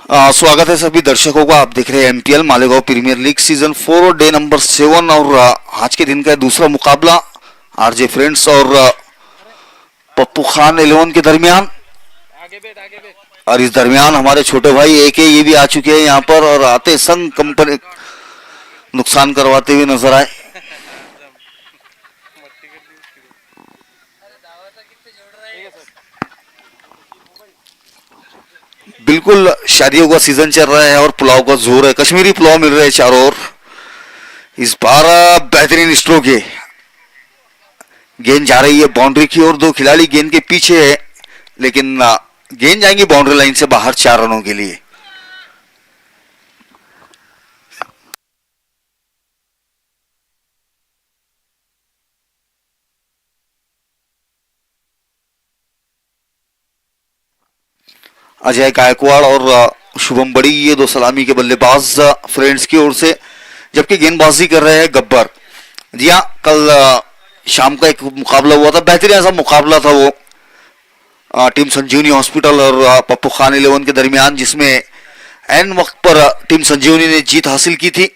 स्वागत है सभी दर्शकों का। आप देख रहे हैं MPL Malegaon premier league season 4 और डे नंबर 7 और आज के दिन का दूसरा मुकाबला आरजे फ्रेंड्स और पप्पू खान 11 के दरमियान। और इस दरमियान हमारे छोटे भाई एके ये भी आ चुके हैं यहाँ पर और आते संग कंपनी नुकसान करवाते हुए नजर आए। बिल्कुल शादियों का सीजन चल रहा है और पुलाव का जोर है। कश्मीरी पुलाव मिल रहे हैं चारों ओर। इस बार बेहतरीन स्ट्रोक है। गेंद जा रही है बाउंड्री की ओर। दो खिलाड़ी गेंद के पीछे है लेकिन गेंद जाएंगी बाउंड्री लाइन से बाहर 4 रनों के लिए। अजय गायकवाड़ और शुभम बड़ी ये दो सलामी के बल्लेबाज फ्रेंड्स की ओर से, जबकि गेंदबाजी कर रहे हैं गब्बर। जी हाँ, कल शाम का एक मुकाबला हुआ था, बेहतरीन ऐसा मुकाबला था वो टीम संजीवनी हॉस्पिटल और पप्पू खान 11 के दरमियान, जिसमें एन वक्त पर टीम संजीवनी ने जीत हासिल की थी।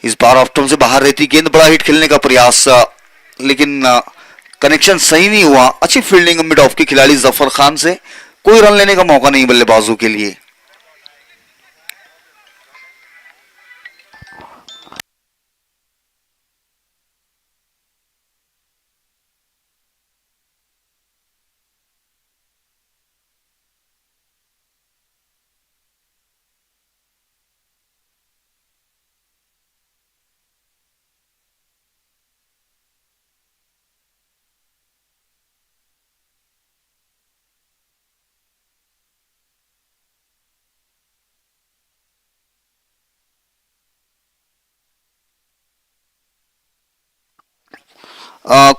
इस बार ऑफ टर्म से बाहर रहती गेंद, बड़ा हिट खेलने का प्रयास लेकिन कनेक्शन सही नहीं हुआ। अच्छी फील्डिंग मिड ऑफ के खिलाड़ी जफर खान से, कोई रन लेने का मौका नहीं बल्लेबाजों के लिए।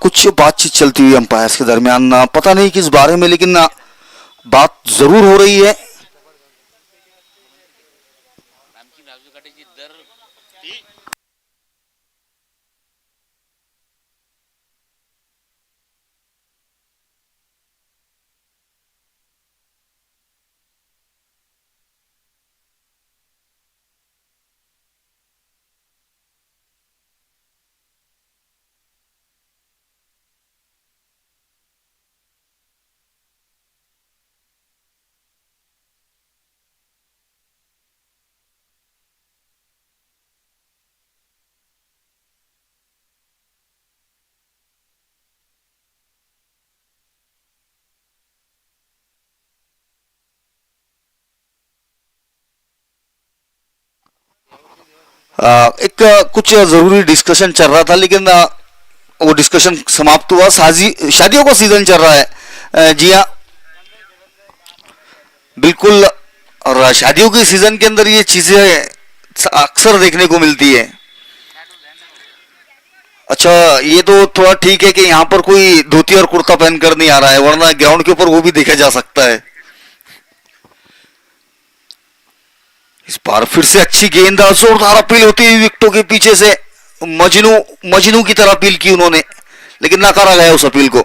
कुछ बातचीत चलती हुई अंपायर्स के दरमियान, पता नहीं किस बारे में, लेकिन बात जरूर हो रही है। एक कुछ जरूरी डिस्कशन चल रहा था, लेकिन वो डिस्कशन समाप्त हुआ। शादियों का सीजन चल रहा है। जी हाँ, बिल्कुल। और शादियों के सीजन के अंदर ये चीजें अक्सर देखने को मिलती है। अच्छा, ये तो थोड़ा ठीक है कि यहाँ पर कोई धोती और कुर्ता पहनकर नहीं आ रहा है, वरना ग्राउंड के ऊपर वो भी देखा जा सकता है। इस बार फिर से अच्छी गेंद, जोरदार अपील होती हुई विकेटों के पीछे से। मजनू की तरह अपील की उन्होंने, लेकिन नकारा गया उस अपील को।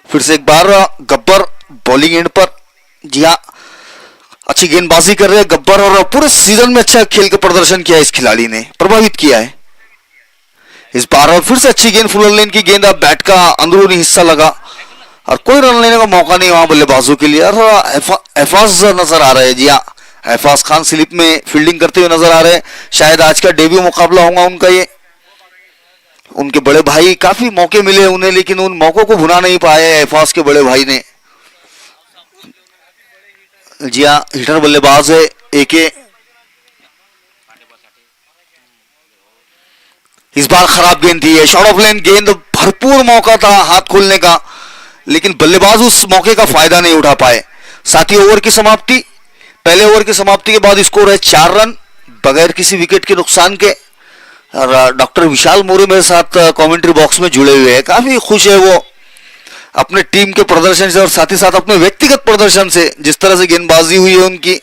फिर से एक बार गब्बर बॉलिंग एंड पर। जी हाँ, अच्छी गेंदबाजी कर रहे हैं गब्बर और पूरे सीजन में अच्छा खेल का प्रदर्शन किया है इस खिलाड़ी ने, प्रभावित किया है। इस बार फिर से अच्छी गेंद, फुल लेन की गेंद, बैट का अंदरूनी हिस्सा लगा और कोई रन लेने का मौका नहीं वहां बल्लेबाजों के लिए। और एफाज नजर आ रहे हैं। जी हाँ, एफाज खान स्लिप में फील्डिंग करते हुए नजर आ रहे हैं। शायद आज का डेब्यू मुकाबला होगा उनका ये। उनके बड़े भाई, काफी मौके मिले उन्हें, लेकिन उन मौकों को भुना नहीं पाए एफाज के बड़े भाई ने। जी हाँ, हिटर बल्लेबाज है एके। इस बार खराब गेंद थी है, शॉर्ट ऑफ लेन गेंद, भरपूर मौका था हाथ खोलने का, लेकिन बल्लेबाज उस मौके का फायदा नहीं उठा पाए। 7 ओवर की समाप्ति। पहले ओवर की समाप्ति के बाद स्कोर है 4 रन बगैर किसी विकेट के नुकसान के। और डॉक्टर विशाल मोरे मेरे साथ कमेंट्री बॉक्स में जुड़े हुए हैं। काफी खुश है वो अपने टीम के प्रदर्शन से और साथ ही साथ अपने व्यक्तिगत प्रदर्शन से, जिस तरह से गेंदबाजी हुई है उनकी।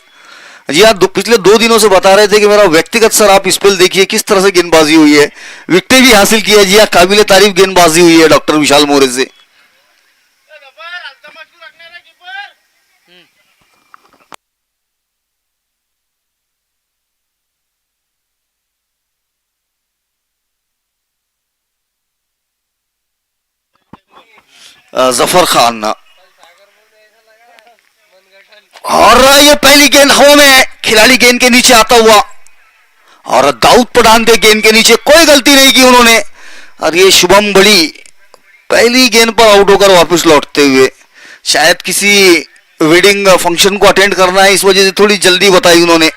जी हाँ, पिछले 2 दिनों से बता रहे थे कि मेरा व्यक्तिगत सर आप स्पेल देखिए किस तरह से गेंदबाजी हुई है, विकेट भी हासिल किया। जी हाँ, काबिले तारीफ गेंदबाजी हुई है डॉक्टर विशाल मोरे से। जफर खान, और ये पहली गेंद हवा में, खिलाड़ी गेंद के नीचे आता हुआ, और दाऊद पठान थे गेंद के नीचे, कोई गलती नहीं की उन्होंने। और ये शुभम बड़ी पहली गेंद पर आउट होकर वापस लौटते हुए, शायद किसी वेडिंग फंक्शन को अटेंड करना है, इस वजह से थोड़ी जल्दी बताई उन्होंने।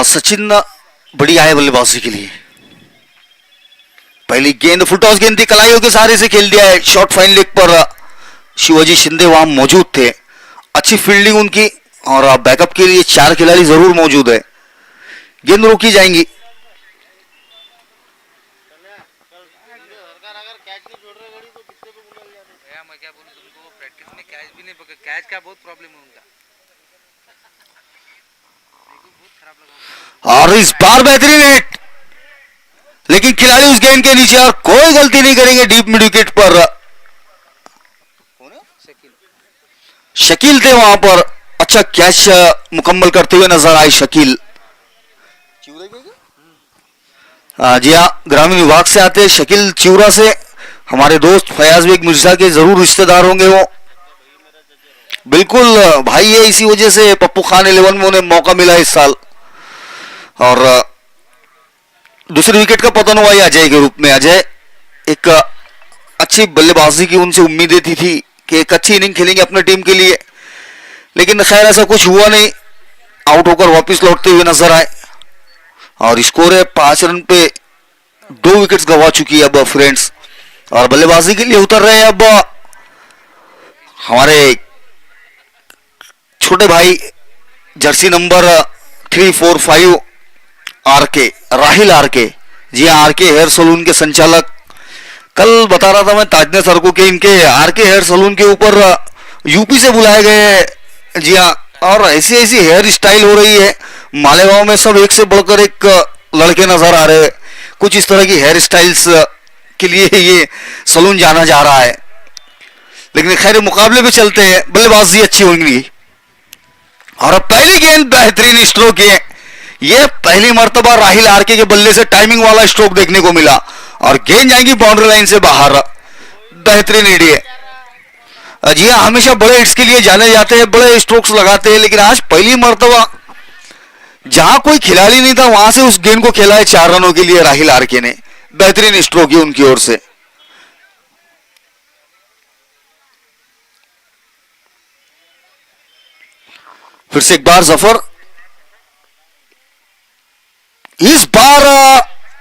सचिन बड़ी आए बल्लेबाजी के लिए। पहली गेंद फुल टॉस गेंद थी, कलाइयों के सहारे से खेल दिया है शॉर्ट फाइन लेग पर। शिवाजी शिंदे वहां मौजूद थे, अच्छी फील्डिंग उनकी, और बैकअप के लिए 4 खिलाड़ी जरूर मौजूद है। गेंद रोकी जाएंगी। कैच का बहुत प्रॉब्लम है उनका, और इस बार बेहतरीन हिट, लेकिन खिलाड़ी उस गेंद के नीचे, और कोई गलती नहीं करेंगे डीप मिड विकेट पर। शकील थे वहां पर, अच्छा कैच मुकम्मल करते हुए नजर आए शकील। जी हाँ, ग्रामीण विभाग से आते शकील चिउरा से। हमारे दोस्त फयाज बेग मिर्जा के जरूर रिश्तेदार होंगे वो। बिल्कुल भाई है, इसी वजह से पप्पू खान 11 में उन्हें मौका मिला इस साल। और दूसरी विकेट का पतन हुआ अजय के रूप में। अजय एक अच्छी बल्लेबाजी की उनसे उम्मीदें थी कि एक अच्छी इनिंग खेलेंगे अपने टीम के लिए, लेकिन खैर ऐसा कुछ हुआ नहीं। आउट होकर वापस लौटते हुए नजर आए, और स्कोर है 5 रन पे 2 विकेट्स गंवा चुकी है अब फ्रेंड्स। और बल्लेबाजी के लिए उतर रहे हैं अब हमारे छोटे भाई, jersey number 345 RK, Rahil RK. जी हाँ, आरके हेयर सलून के संचालक। कल बता रहा था मैं ताजने सर को कि इनके आरके हेयर सलून के ऊपर यूपी से बुलाए गए। जी हाँ, और ऐसी ऐसी हेयर स्टाइल हो रही है मालेगांव में, सब एक से बढ़कर एक लड़के नजर आ रहे हैं। कुछ इस तरह की हेयर स्टाइल्स के लिए ये सलून जाना जा रहा है। लेकिन खैर मुकाबले पे चलते हैं, बल्लेबाजी अच्छी होंगी। और पहली गेंद बेहतरीन स्ट्रोक है, ये पहली मर्तबा राहिल आरके के बल्ले से टाइमिंग वाला स्ट्रोक देखने को मिला, और गेंद जाएंगी बाउंड्री लाइन से बाहर। बेहतरीन हिट है। जी हाँ, हमेशा बड़े हिट्स के लिए जाने जाते हैं, बड़े स्ट्रोक्स लगाते हैं, लेकिन आज पहली मर्तबा जहां कोई खिलाड़ी नहीं था वहां से उस गेंद को खेला है 4 रनों के लिए राहिल आरके ने। बेहतरीन स्ट्रोक है उनकी ओर से। फिर से एक बार जफर, इस बार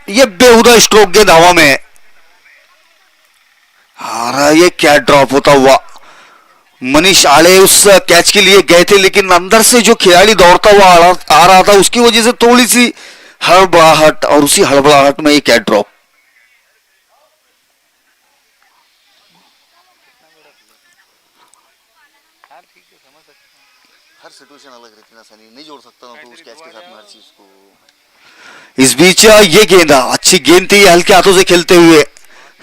ये बेहुदा स्ट्रोक गेंद हवा में, और ये क्या ड्रॉप होता हुआ। मनीष आले उस कैच के लिए गए थे, लेकिन अंदर से जो खिलाड़ी दौड़ता हुआ आ रहा था उसकी वजह से थोड़ी सी हड़बड़ाहट, और उसी हड़बड़ाहट में ये कैच ड्रॉप। हर सिचुएशन अलग रहती ना सनी, नहीं जोड़ सकता ना तो उस कैच के साथ में हर चीज को। इस बीच ये गेंद अच्छी गेंद थी, हल्के हाथों से खेलते हुए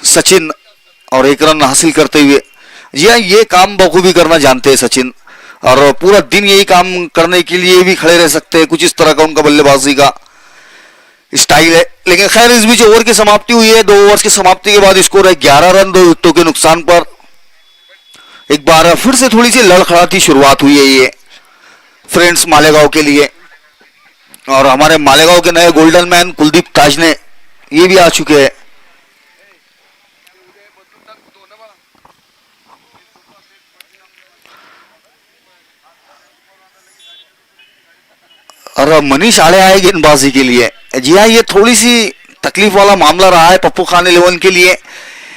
सचिन, और 1 रन हासिल करते हुए। जी हाँ, ये काम बखूबी करना जानते हैं सचिन, और पूरा दिन यही काम करने के लिए भी खड़े रह सकते हैं। कुछ इस तरह का उनका बल्लेबाजी का स्टाइल है। लेकिन खैर इस बीच ओवर की समाप्ति हुई है। 2 ओवर्स की समाप्ति के बाद स्कोर है 11 रन 2 विकेटों के नुकसान पर। एक बार फिर से थोड़ी सी लड़खड़ाती शुरुआत हुई है ये फ्रेंड्स मालेगांव के लिए। और हमारे मालेगांव के नए गोल्डन मैन कुलदीप ताजने ये भी आ चुके हैं। और मनीष आड़े आए गेंदबाजी के लिए। जी हाँ, ये थोड़ी सी तकलीफ वाला मामला रहा है पप्पू खान 11 के लिए।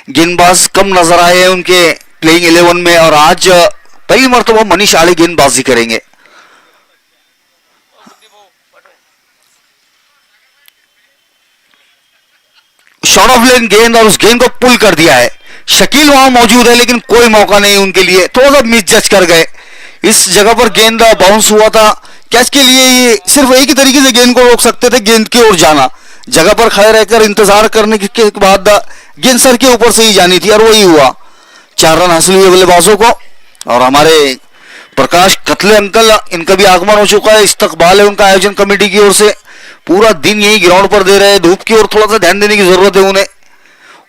गेंदबाज कम नजर आए हैं उनके प्लेइंग 11 में और आज पहली मर्तबा मनीष आड़े गेंदबाजी करेंगे। शॉर्ट ऑफ लेन गेंद और उस गेंद को पुल कर दिया है। शकील वहां मौजूद है लेकिन कोई मौका नहीं उनके लिए, थोड़ा सा मिस जज कर गए। इस जगह पर गेंद बाउंस हुआ था। कैच के लिए ये सिर्फ एक ही तरीके से गेंद को रोक सकते थे, गेंद की ओर जाना। जगह पर खड़े रहकर इंतजार करने के बाद गेंद सर के ऊपर से ही जानी थी और वही हुआ। 4 रन हासिल हुए बल्लेबाजों को। और हमारे प्रकाश कतले अंकल, इनका भी आगमन हो चुका है। इस्तकबाल है उनका आयोजन कमेटी की ओर से। पूरा दिन यही ग्राउंड पर दे रहे हैं। धूप की ओर थोड़ा सा ध्यान देने की जरूरत है उन्हें।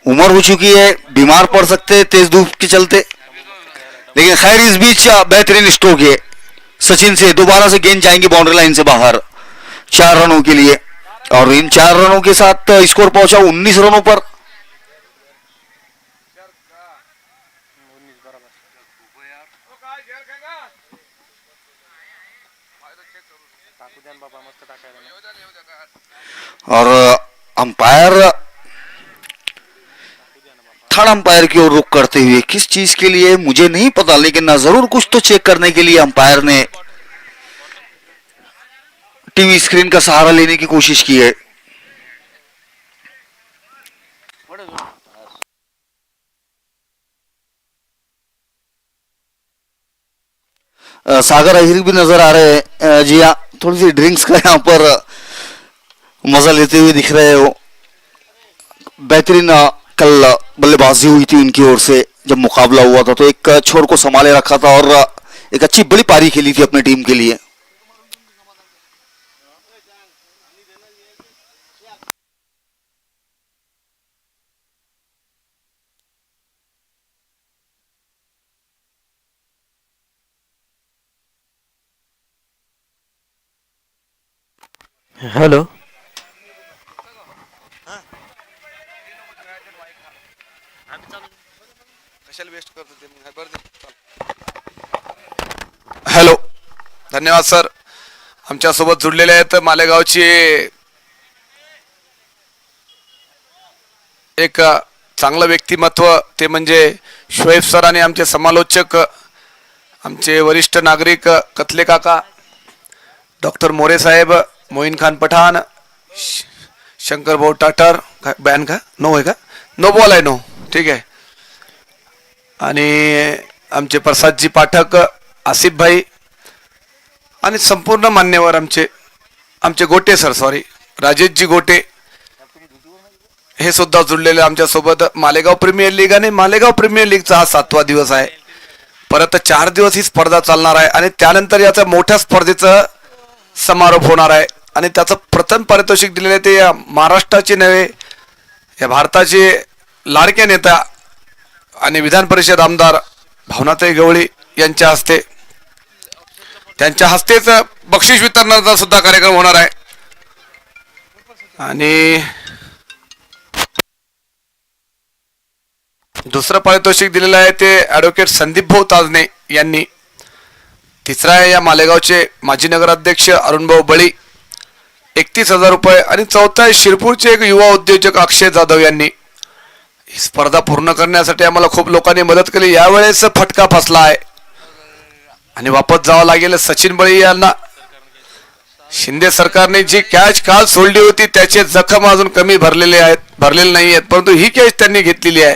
उम्र हो चुकी है, बीमार पड़ सकते हैं तेज धूप के चलते। लेकिन खैर इस बीच बेहतरीन स्ट्रोक है सचिन से। दोबारा से गेंद जाएंगी बाउंड्री लाइन से बाहर 4 रनों के लिए। और इन 4 रनों के साथ स्कोर पहुंचा 19 रनों पर। और अंपायर थर्ड अंपायर की ओर रुख करते हुए, किस चीज के लिए मुझे नहीं पता, लेकिन जरूर कुछ तो चेक करने के लिए अंपायर ने टीवी स्क्रीन का सहारा लेने की कोशिश की है। सागर अहिर भी नजर आ रहे हैं। जी हाँ, थोड़ी सी ड्रिंक्स का यहाँ पर मजा लेते हुए दिख रहे हो। बेहतरीन कल बल्लेबाजी हुई थी उनकी ओर से जब मुकाबला हुआ था, तो एक छोर को संभाले रखा था और एक अच्छी बड़ी पारी खेली थी अपनी टीम के लिए। हेलो हॅलो, धन्यवाद सर. आमच्यासोबत जुडलेले आहेत मालेगावची एक चांगलं व्यक्तिमत्व, ते म्हणजे शोएब सर आणि आमचे समालोचक, आमचे वरिष्ठ नागरिक कतले काका, डॉक्टर मोरे साहेब, मोईन खान पठाण, शंकर भाऊ टाटर. बॅन का नो आहे का? नो बॉल आहे, नो ठीक आहे. आणि आमचे प्रसादजी पाठक, आसिफ भाई आणि संपूर्ण मान्यवर आमचे गोटे सर, सॉरी राजेशजी गोटे, हे सुद्धा जुळलेले आमच्यासोबत. मालेगाव प्रीमियर लीग आणि मालेगाव प्रीमियर लीगचा हा 7वा दिवस आहे. परत 4 दिवस ही स्पर्धा चालणार आहे आणि त्यानंतर याचा मोठ्या स्पर्धेचा समारोप होणार आहे. आणि त्याचं प्रथम पारितोषिक दिलेले ते या महाराष्ट्राचे नव्हे, या भारताचे लाडके नेता आणि विधान परिषद आमदार भावनाताई गवळी यांच्या हस्ते, त्यांच्या हस्तेच बक्षीस वितरणाचा सुद्धा कार्यक्रम होणार आहे. आणि दुसरं पारितोषिक दिलेलं आहे ते ॲडव्होकेट संदीप भाऊ ताजने यांनी. तिसरा आहे या मालेगावचे माजी नगराध्यक्ष अरुणभाऊ बळी 31,000 रुपये. आणि चौथा आहे शिरपूरचे एक युवा उद्योजक अक्षय जाधव यांनी. ही स्पर्धा पूर्ण करण्यासाठी आम्हाला खूप लोकांनी मदत केली. यावेळेस फटका फसला आहे आणि वापस जावं लागेल सचिन बळी यांना. शिंदे सरकारने जी कॅच काल सोडली होती त्याचे जखम अजून कमी भरलेले नाही आहेत, परंतु ही कॅच त्यांनी घेतलेली आहे.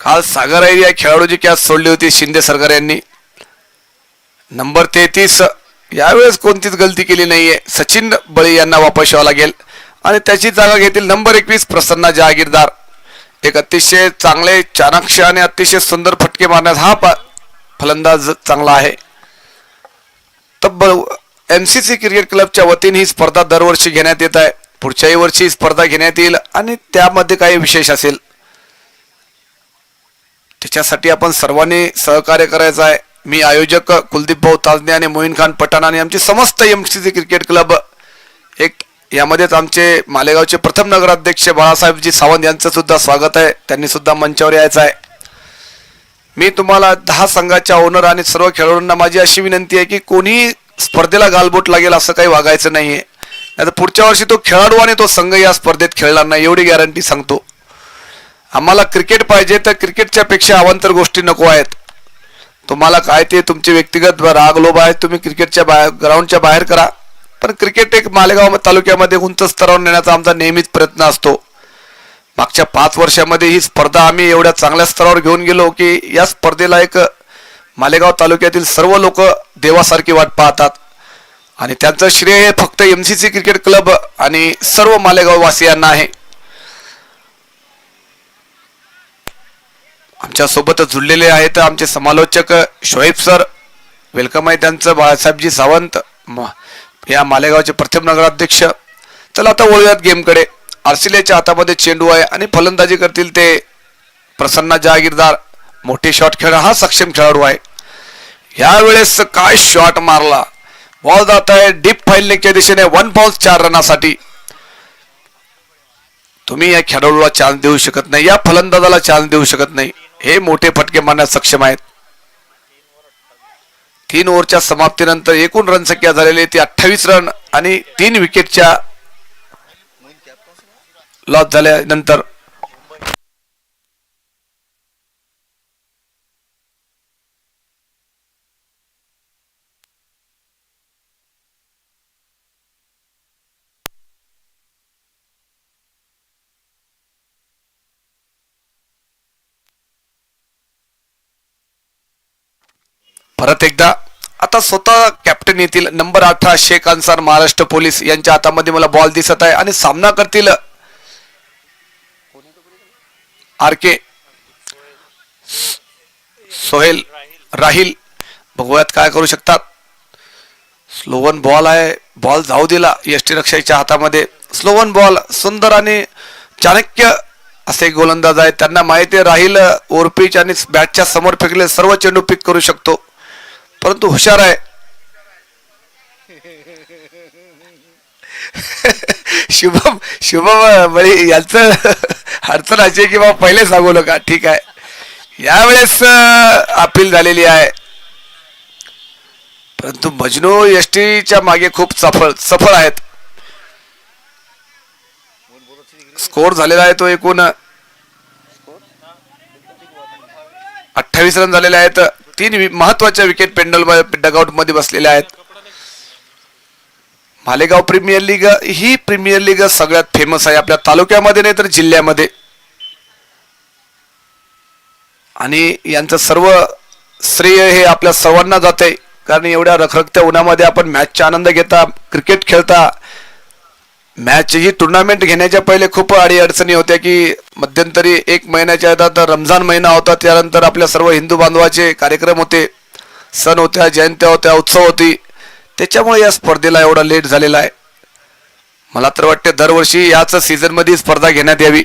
काल सागर अहिर या खेळाडूची कॅच सोडली होती शिंदे सरकार यांनी. नंबर 33 यावेळेस कोणतीच गलती केली नाहीये. सचिन बळी यांना वापस यावं लागेल आणि त्याची जागा घेतील नंबर 21 प्रसन्ना जहागीरदार. एक अतिशय चांगले चाणाक्ष आणि अतिशय सुंदर फटके मारण्यास हा फलंदाज चांगला आहे. तब्बल MCC क्रिकेट क्लबच्या वतीने ही स्पर्धा दरवर्षी घेण्यात येत आहे. पुढच्याही वर्षी स्पर्धा घेण्यात येईल आणि त्यामध्ये काही विशेष असेल त्याच्यासाठी आपण सर्वांनी सहकार्य करायचं आहे. मी आयोजक कुलदीप भाऊ ताजने आणि मोईन खान पठाण आणि आमचे समस्त MCC क्रिकेट क्लब एक यामध्येच आमचे मालेगावचे प्रथम नगराध्यक्ष बाळासाहेबजी सावंत यांचं सुद्धा स्वागत आहे. त्यांनी सुद्धा मंचावर यायचं आहे. मी तुम्हाला 10 संघाच्या ओनर आणि सर्व खेळाडूंना माझी अशी विनंती आहे की कोणी स्पर्धेला गालबोट लागेल असं काही वागायचं नाहीये. नाहीतर पुढच्या वर्षी तो खेळाडू आणि तो संघ या स्पर्धेत खेळणार नाही एवढी गॅरंटी सांगतो. आम्हाला क्रिकेट पाहिजे तर क्रिकेटच्या पेक्षा अवांतर गोष्टी नको आहेत. तुम्हाला काय ते तुमचे व्यक्तिगत राग लोभ आहे तुम्ही क्रिकेटच्या ग्राउंडच्या बाहेर करा, पण क्रिकेट एक मालेगाव तालुक्यामध्ये उंच स्तरावर नेण्याचा आमचा नेहमीच प्रयत्न असतो. मागच्या 5 वर्षामध्ये ही स्पर्धा आम्ही एवढ्या चांगल्या स्तरावर घेऊन गेलो की या स्पर्धेला एक मालेगाव तालुक्यातील सर्व लोक देवासारखी वाट पाहतात आणि त्यांचं श्रेय हे फक्त MCC क्रिकेट क्लब आणि सर्व मालेगाव वासियांना आहे. आमच्या सोबत जुळलेले आहेत आमचे समालोचक शोएब सर, वेलकम आहे त्यांचं. बाळासाहेबजी सावंत या मालेगावचे प्रथम नगराध्यक्ष. चला आता वळूयात गेमकडे. आरसीलेच्या हातामध्ये चेंडू आहे आणि फलंदाजी करतील ते प्रसन्न जहागीरदार. मोठे शॉट खेळणं हा सक्षम खेळाडू आहे. यावेळेस काय शॉट मारला. बॉल जात आहे डीप फाईलच्या दिशेने 1 बॉल 4 रनासाठी. तुम्ही या खेळाडूला चान्स देऊ शकत नाही, या फलंदाजाला चान्स देऊ शकत नाही. हे मोठे फटके मारण्यास सक्षम आहेत. 3 ओव्हरच्या समाप्तीनंतर एकूण रन संख्या झालेली ती 28 रन आणि 3 विकेटच्या लॉस झाल्यानंतर परत एकदा आता स्वतः कॅप्टन येतील. नंबर 18 शेख अन्सार महाराष्ट्र पोलीस यांच्या हातामध्ये मला बॉल दिसत आहे आणि सामना करतील RK सोहेल राहिल. बघूयात काय करू शकतात. स्लोवन बॉल आहे, बॉल जाऊ दिला यष्टी रक्षकाच्या हातामध्ये. स्लोवन बॉल सुंदर आणि चाणक्य असे गोलंदाज आहेत. त्यांना माहिती आहे राहिल ओव्हरपिच आणि बॅटच्या समोर फेकले सर्व चेंडू पिक करू शकतो, परंतु हुशार आहे. शुभम बळी यांचं अडचण अशी की बाबा पहिले सांगू नका. ठीक आहे, यावेळेस अपील झालेली आहे, परंतु मजनू यष्टीच्या मागे खूप सफळ आहेत. स्कोर झालेला आहे तो एकूण 28 रन झालेले आहेत. 3 महत्वाच्या विकेट पेंडल डगआउट मध्ये बसलेल्या आहेत. मालेगाव प्रीमियर लीग ही प्रीमियर लीग सगळ्यात फेमस आहे आपल्या तालुक्यामध्ये नाही तर जिल्ह्यामध्ये, आणि यांचं सर्व श्रेय हे आपल्या सर्वांना जाते. कारण एवढ्या रखरखत्या उन्हामध्ये आपण मॅचचा आनंद घेता, क्रिकेट खेळता. मॅच ही टुर्नामेंट घेण्याच्या पहिले खूप अडचणी होत्या की मध्यंतरी 1 महिन्याच्या आधी रमजान महिना होता, त्यानंतर आपल्या सर्व हिंदू बांधवाचे कार्यक्रम होते, सण होत्या, जयंत्या होत्या, उत्सव होती. त्याच्यामुळे या स्पर्धेला एवढा लेट झालेला आहे. मला तर वाटते दरवर्षी याच सीझन मध्ये स्पर्धा घेण्यात यावी.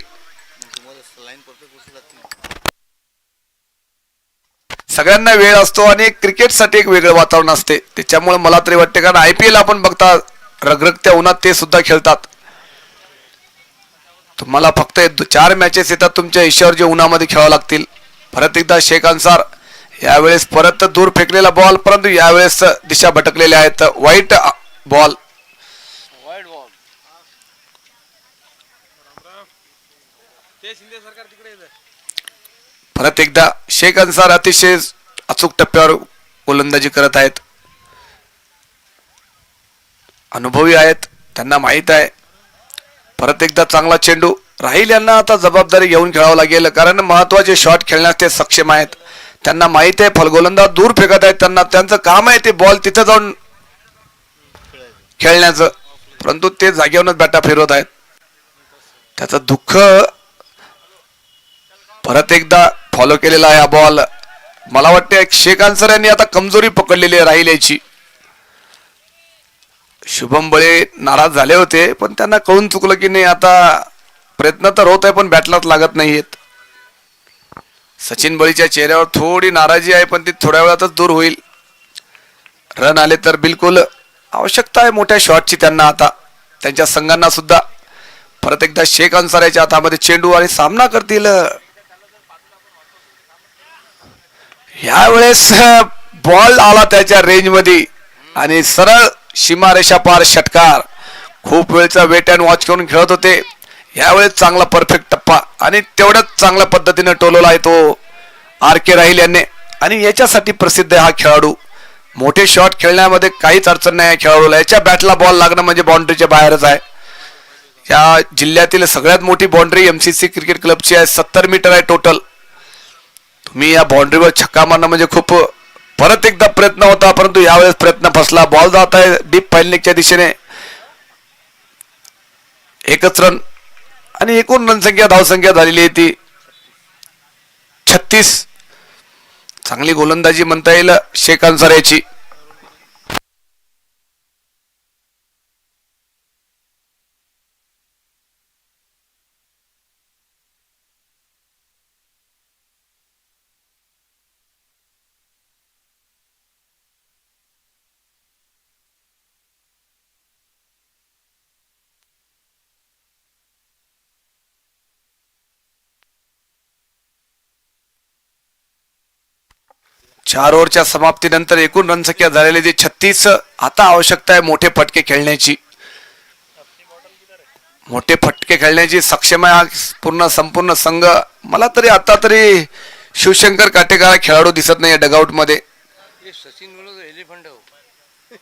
सगळ्यांना वेळ असतो आणि क्रिकेटसाठी एक वेगळं वातावरण असते. त्याच्यामुळे मला तरी वाटते, कारण IPL आपण बघता रगरगत्या उन्हात ते सुद्धा खेळतात. तुम्हाला फक्त 4 मॅचेस येतात तुमच्या आयुष्यावर जे उन्हामध्ये खेळावं लागतील. परत एकदा शेख अन्सार यावेळेस परत दूर फेकलेला बॉल, परंतु यावेळेस दिशा भटकलेल्या आहेत. White ball. परत एकदा शेख अन्सार अतिशय अचूक टप्प्यावर गोलंदाजी करत आहेत. अनुभवी आहेत, त्यांना माहित आहे. परत एकदा चांगला चेंडू. राहिल यांना आता जबाबदारी घेऊन खेळावं लागेल, कारण महत्वाचे शॉट खेळण्यास ते सक्षम आहेत. त्यांना माहित आहे फलगोलंदाज दूर फेकत आहेत, त्यांचं काम आहे ते बॉल तिथे जाऊन खेळण्याचं, परंतु ते जागेवरच बॅटा फिरवत आहेत. त्याचं दुःख. परत एकदा फॉलो केलेला आहे हा बॉल. मला वाटते शेख अन्सार यांनी आता कमजोरी पकडलेली आहे राहिल याची. शुभम बळे नाराज झाले होते, पण त्यांना कळून चुकलं की नाही आता प्रयत्न तर होत आहे पण बॅटलाच लागत नाहीयेत. सचिन बळीच्या चेहऱ्यावर थोडी नाराजी आहे, पण ती थोड्या वेळातच दूर होईल. रन आले तर बिलकुल आवश्यकता आहे मोठ्या शॉटची त्यांना. आता त्यांच्या संघांना सुद्धा परत एकदा शेख अन्सारीच्या हातामध्ये चेंडू आणि सामना करतील. यावेळेस बॉल आला त्याच्या रेंजमध्ये आणि सरळ सीमारेषा पार षटकार. खूप वेळचा वेट अँड वॉच करून खेळत होते. यावेळेस चांगला परफेक्ट टप्पा आणि तेवढ्याच चांगल्या पद्धतीने टोलवला आहे तो RK राहील यांनी. आणि याच्यासाठी प्रसिद्ध आहे हा खेळाडू. मोठे शॉट खेळण्यामध्ये काहीच अडचण नाही आहे खेळाडूला. याच्या बॅटला बॉल लागणं म्हणजे बाउंड्रीच्या बाहेरच आहे. या जिल्ह्यातील सगळ्यात मोठी बाउंड्री MCC क्रिकेट क्लबची आहे. 70 मीटर आहे टोटल. तुम्ही या बाउंड्रीवर छक्का मारणं म्हणजे खूप. परत एकदा प्रयत्न होता, परंतु यावेळेस प्रयत्न फसला. बॉल जात आहे डीप फाईलनेकच्या दिशेने. एकच रन आणि एकूण रनसंख्या धावसंख्या झालेली आहे ती 36. चांगली गोलंदाजी म्हणता येईल शेख अन्सारीची. चार ओव्हरच्या समाप्तीनंतर एकूण रनसंख्या झालेली ती 36. आता आवश्यकता आहे मोठे फटके खेळण्याची. मोठे फटके खेळण्याची सक्षम आहे हा पूर्ण संपूर्ण संघ. मला तरी आता तरी शिवशंकर काटेकर खेळाडू दिसत नाही डगआउट मध्ये.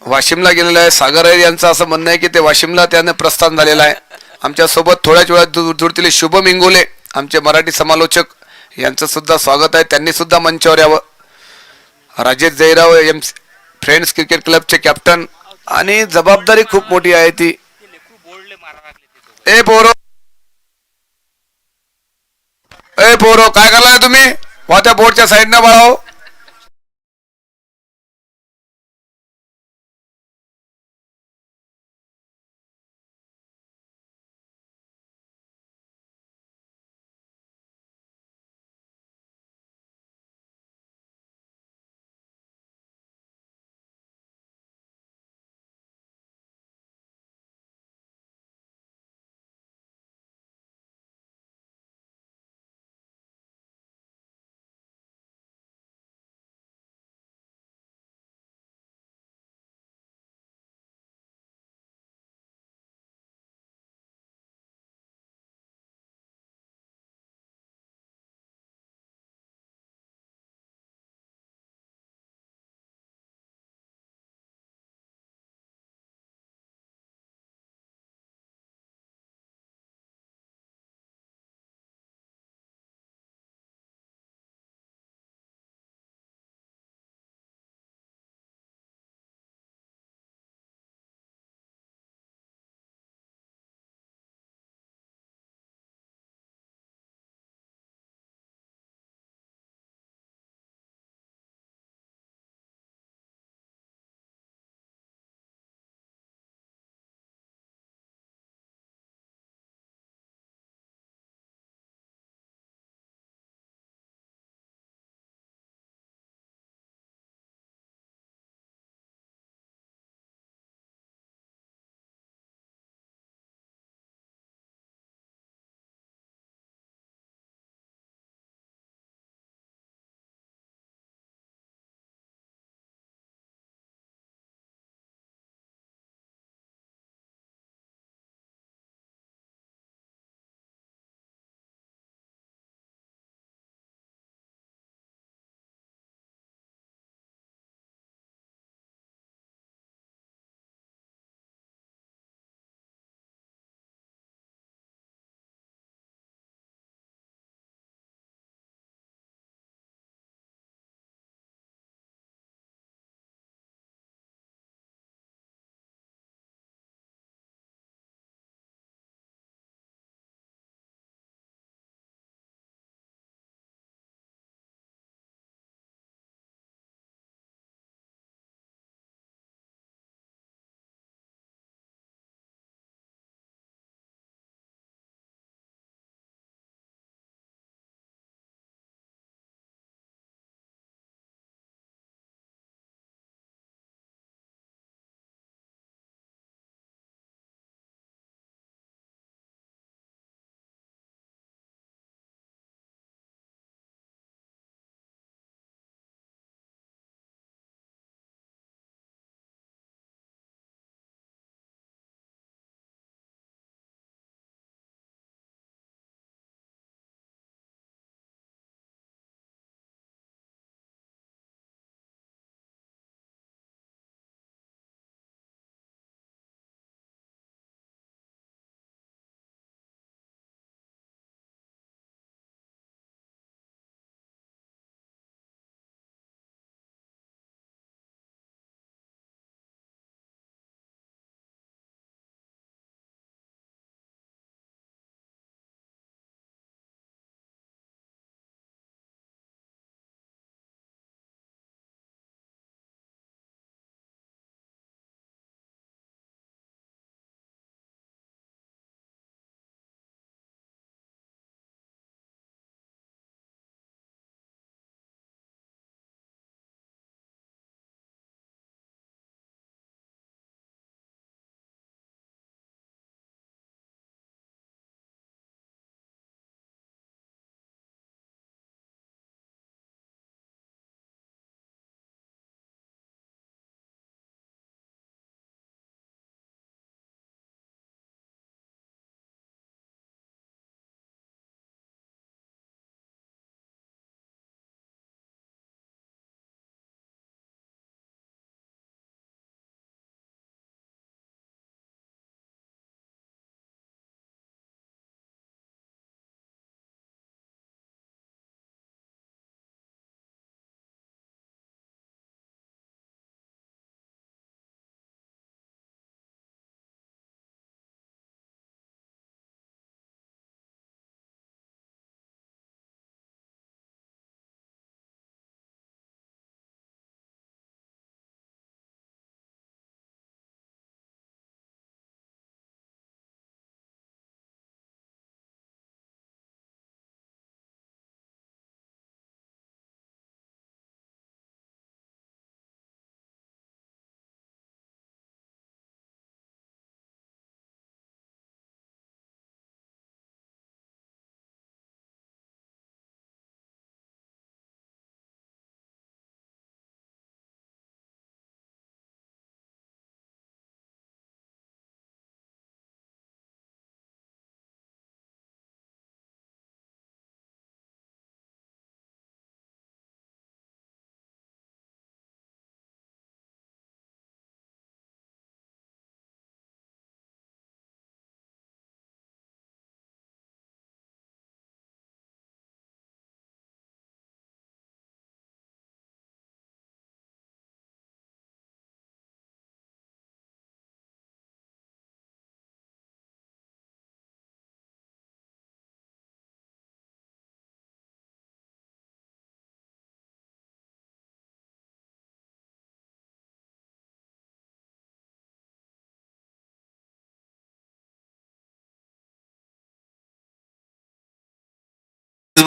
वाशिमला गेलेला आहे. सागर अय्यर यांचं असं म्हणणं आहे की ते वाशिमला त्याने प्रस्थान झालेलं आहे. आमच्या सोबत थोड्याच वेळात जुळतील शुभम इंगोले आमचे मराठी समालोचक, यांचं सुद्धा स्वागत आहे. त्यांनी सुद्धा मंचावर यावं. राजेश जयराव फ्रेंड्स क्रिकेट क्लबचे कॅप्टन आणि जबाबदारी खूप मोठी आहे ती. ए पोरो काय करलाय तुम्ही? वा त्या बोर्डच्या साईडनं बाळाओ.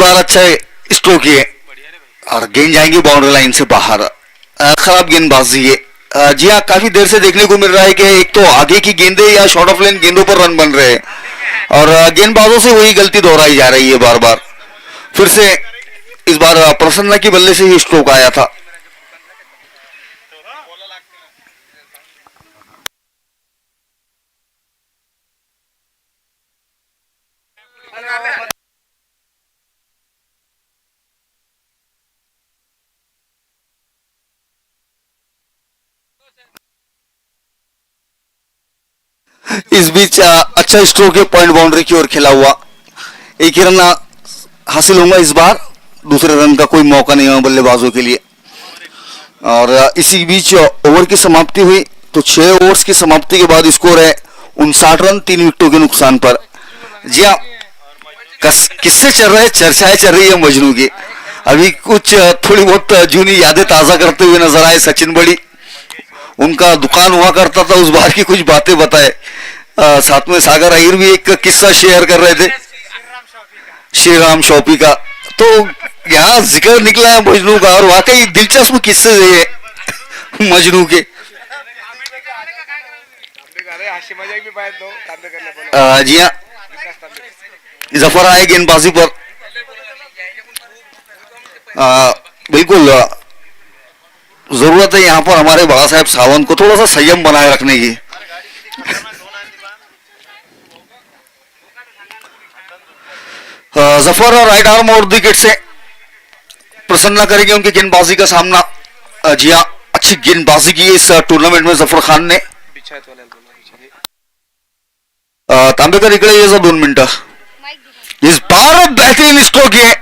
बार अच्छा स्ट्रोक किए और गेंद जाएंगी बाउंड्री लाइन से बाहर। खराब गेंदबाजी है। जी हाँ, काफी देर से देखने को मिल रहा है कि एक तो आगे की गेंदें या शॉर्ट ऑफ लाइन गेंदों पर रन बन रहे हैं और गेंदबाजों से वही गलती दोहराई जा रही है बार बार। फिर से इस बार प्रसन्ना की बल्ले से ही स्ट्रोक आया था। इस बीच अच्छा स्ट्रोक है पॉइंट बाउंड्री की ओर खेला हुआ। एक ही रन हासिल होगा इस बार। दूसरे रन का कोई मौका नहीं है बल्लेबाजों के लिए। और इसी बीच ओवर की समाप्ति हुई तो 6 ओवर्स की समाप्ति के बाद स्कोर है 59 रन 3 विकेटों के नुकसान पर। जी हाँ, किससे चल रहे चर्चाएं चल रही है मजनू की। अभी कुछ थोड़ी बहुत जूनी यादें ताजा करते हुए नजर आए सचिन बड़ी। उनका दुकान हुआ करता था, उस बार की कुछ बातें बताए। साथ में सागर अहिर भी एक किस्सा शेयर कर रहे थे श्री राम शॉपी का। तो यहाँ जिक्र निकला है मजनू का और वाकई दिलचस्प किस्से है मजनू के। जी हाँ, जफर आए गेंदबाजी पर। बिल्कुल जरूरत है यहाँ पर हमारे बाबा साहेब सावंत को थोड़ा सा संयम बनाए रखने की। जफर और राइट आर्म और विकेट से प्रसन्ना करेंगे उनकी गेंदबाजी का सामना। जी हाँ, अच्छी गेंदबाजी की है इस टूर्नामेंट में जफर खान ने। तांबेकर इकडे ये 2 मिनटं। इस बार बेहतरीन स्ट्रोक है,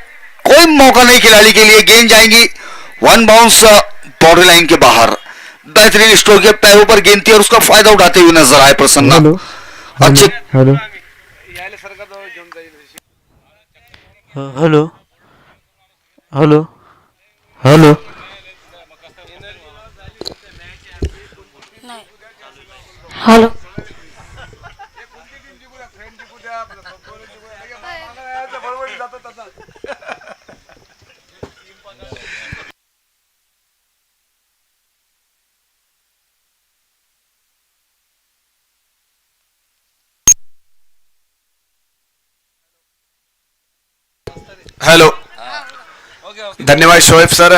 कोई मौका नहीं खिलाड़ी के लिए। गेंद जाएंगी 1 बाउंस बाउंड्री लाइन के बाहर। बेहतरीन स्ट्रोक है, पैरों पर गेंद थी और उसका फायदा उठाते हुए नजर आए प्रसन्ना। अच्छे hello hello hello hello hello hello, धन्यवाद शोएब सर।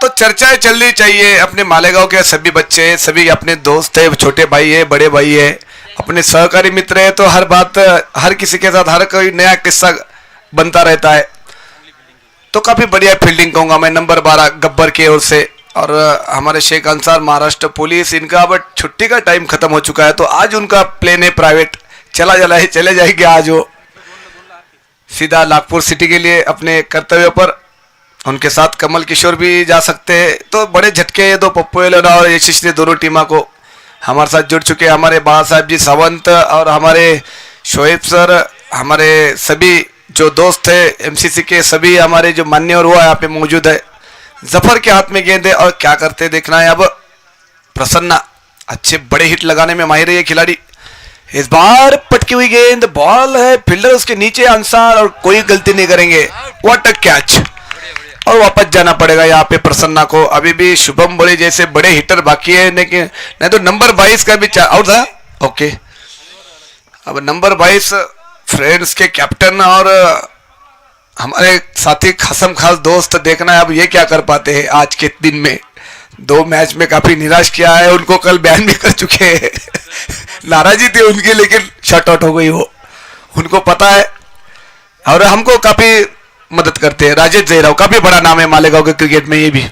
तो चर्चाएं चलनी चाहिए। अपने मालेगांव के सभी बच्चे, सभी अपने दोस्त है, छोटे भाई है, बड़े भाई है, अपने सहकारी मित्र है। तो हर बात, हर किसी के साथ हर कोई नया किस्सा बनता रहता है। तो काफी बढ़िया फील्डिंग कहूंगा मैं नंबर 12 गब्बर की ओर से। और हमारे शेख अंसार महाराष्ट्र पुलिस, इनका अब छुट्टी का टाइम खत्म हो चुका है तो आज उनका प्लेन है प्राइवेट, चले जाएंगे आज वो सीधा नागपुर सिटी के लिए अपने कर्तव्य पर। उनके साथ कमल किशोर भी जा सकते हैं। तो बड़े झटके ये 2 पप्पू एलोना और यशिश ने दोनों टीमा को हमारे साथ जुड़ चुके हैं। हमारे बाबा साहब जी सावंत और हमारे शोएब सर, हमारे सभी जो दोस्त है एमसीसी के, सभी हमारे जो मान्यवर हुआ यहाँ पे मौजूद है। जफर के हाथ में गेंद है और क्या करते देखना है। अब प्रसन्ना अच्छे बड़े हिट लगाने में माहिर है ये खिलाड़ी। इस बार पटकी हुई गेंद, बॉल है, फील्डर उसके नीचे अंसार और कोई गलती नहीं करेंगे। What a catch. और वापस जाना पड़ेगा यहाँ पे प्रसन्ना को। अभी भी शुभम बड़े जैसे बड़े हिटर बाकी है, लेकिन नहीं तो नंबर 22 का भी आउट था। ओके, अब नंबर 22 फ्रेंड्स के कैप्टन और हमारे साथी खासम खास दोस्त, देखना है अब ये क्या कर पाते हैं आज के दिन में। 2 मैच में काफी निराश किया है उनको, कल बयान भी कर चुके हैं नाराजी थी उनकी, लेकिन शट आउट हो गई वो, उनको पता है। और हमको काफी मदद करते हैं। राजेश जयराव काफी बड़ा नाम है मालेगांव के क्रिकेट में ये भी।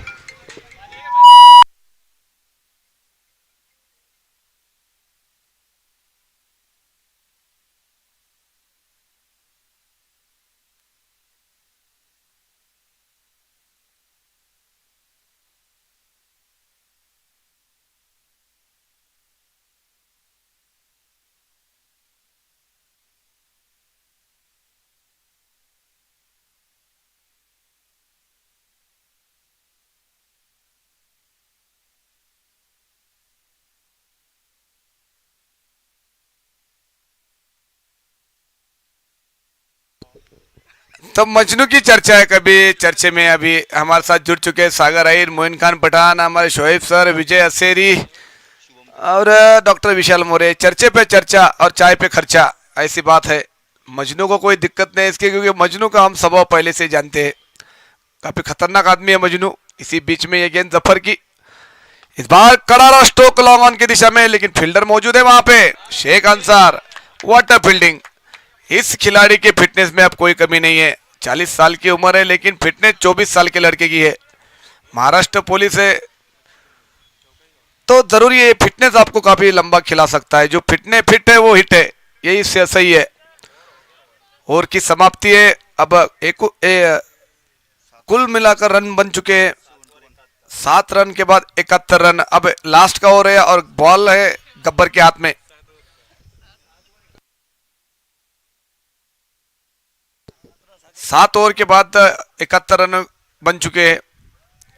तो मजनू की चर्चा है कभी चर्चे में। अभी हमारे साथ जुड़ चुके हैं सागर अहिर, मोइन खान पठान, हमारे शोएब सर, विजय असेरी और डॉक्टर विशाल मोरे। चर्चे पे चर्चा और चाय पे खर्चा, ऐसी बात है। मजनू को कोई दिक्कत नहीं इसके, क्योंकि मजनू का हम स्वभाव पहले से जानते हैं, काफी खतरनाक आदमी है मजनू। इसी बीच में ये गेंद जफर की, इस बार कड़ा स्ट्रोक लॉन्ग ऑन की दिशा में, लेकिन फील्डर मौजूद है वहां पे, Sheikh Ansar. What a fielding! इस खिलाड़ी के फिटनेस में अब कोई कमी नहीं है। 40 साल की उम्र है, लेकिन फिटनेस 24 साल के लड़के की है। महाराष्ट्र पुलिस है तो जरूरी है, फिटनेस आपको काफी लंबा खिला सकता है। जो फिट है वो हिट है, यही सही है। ओवर की समाप्ति है। अब कुल मिलाकर रन बन चुके हैं 7 रन के बाद 71 रन। अब लास्ट का ओवर है और बॉल है गब्बर के हाथ में। सात ओवर के बाद 71 रन बन चुके हैं।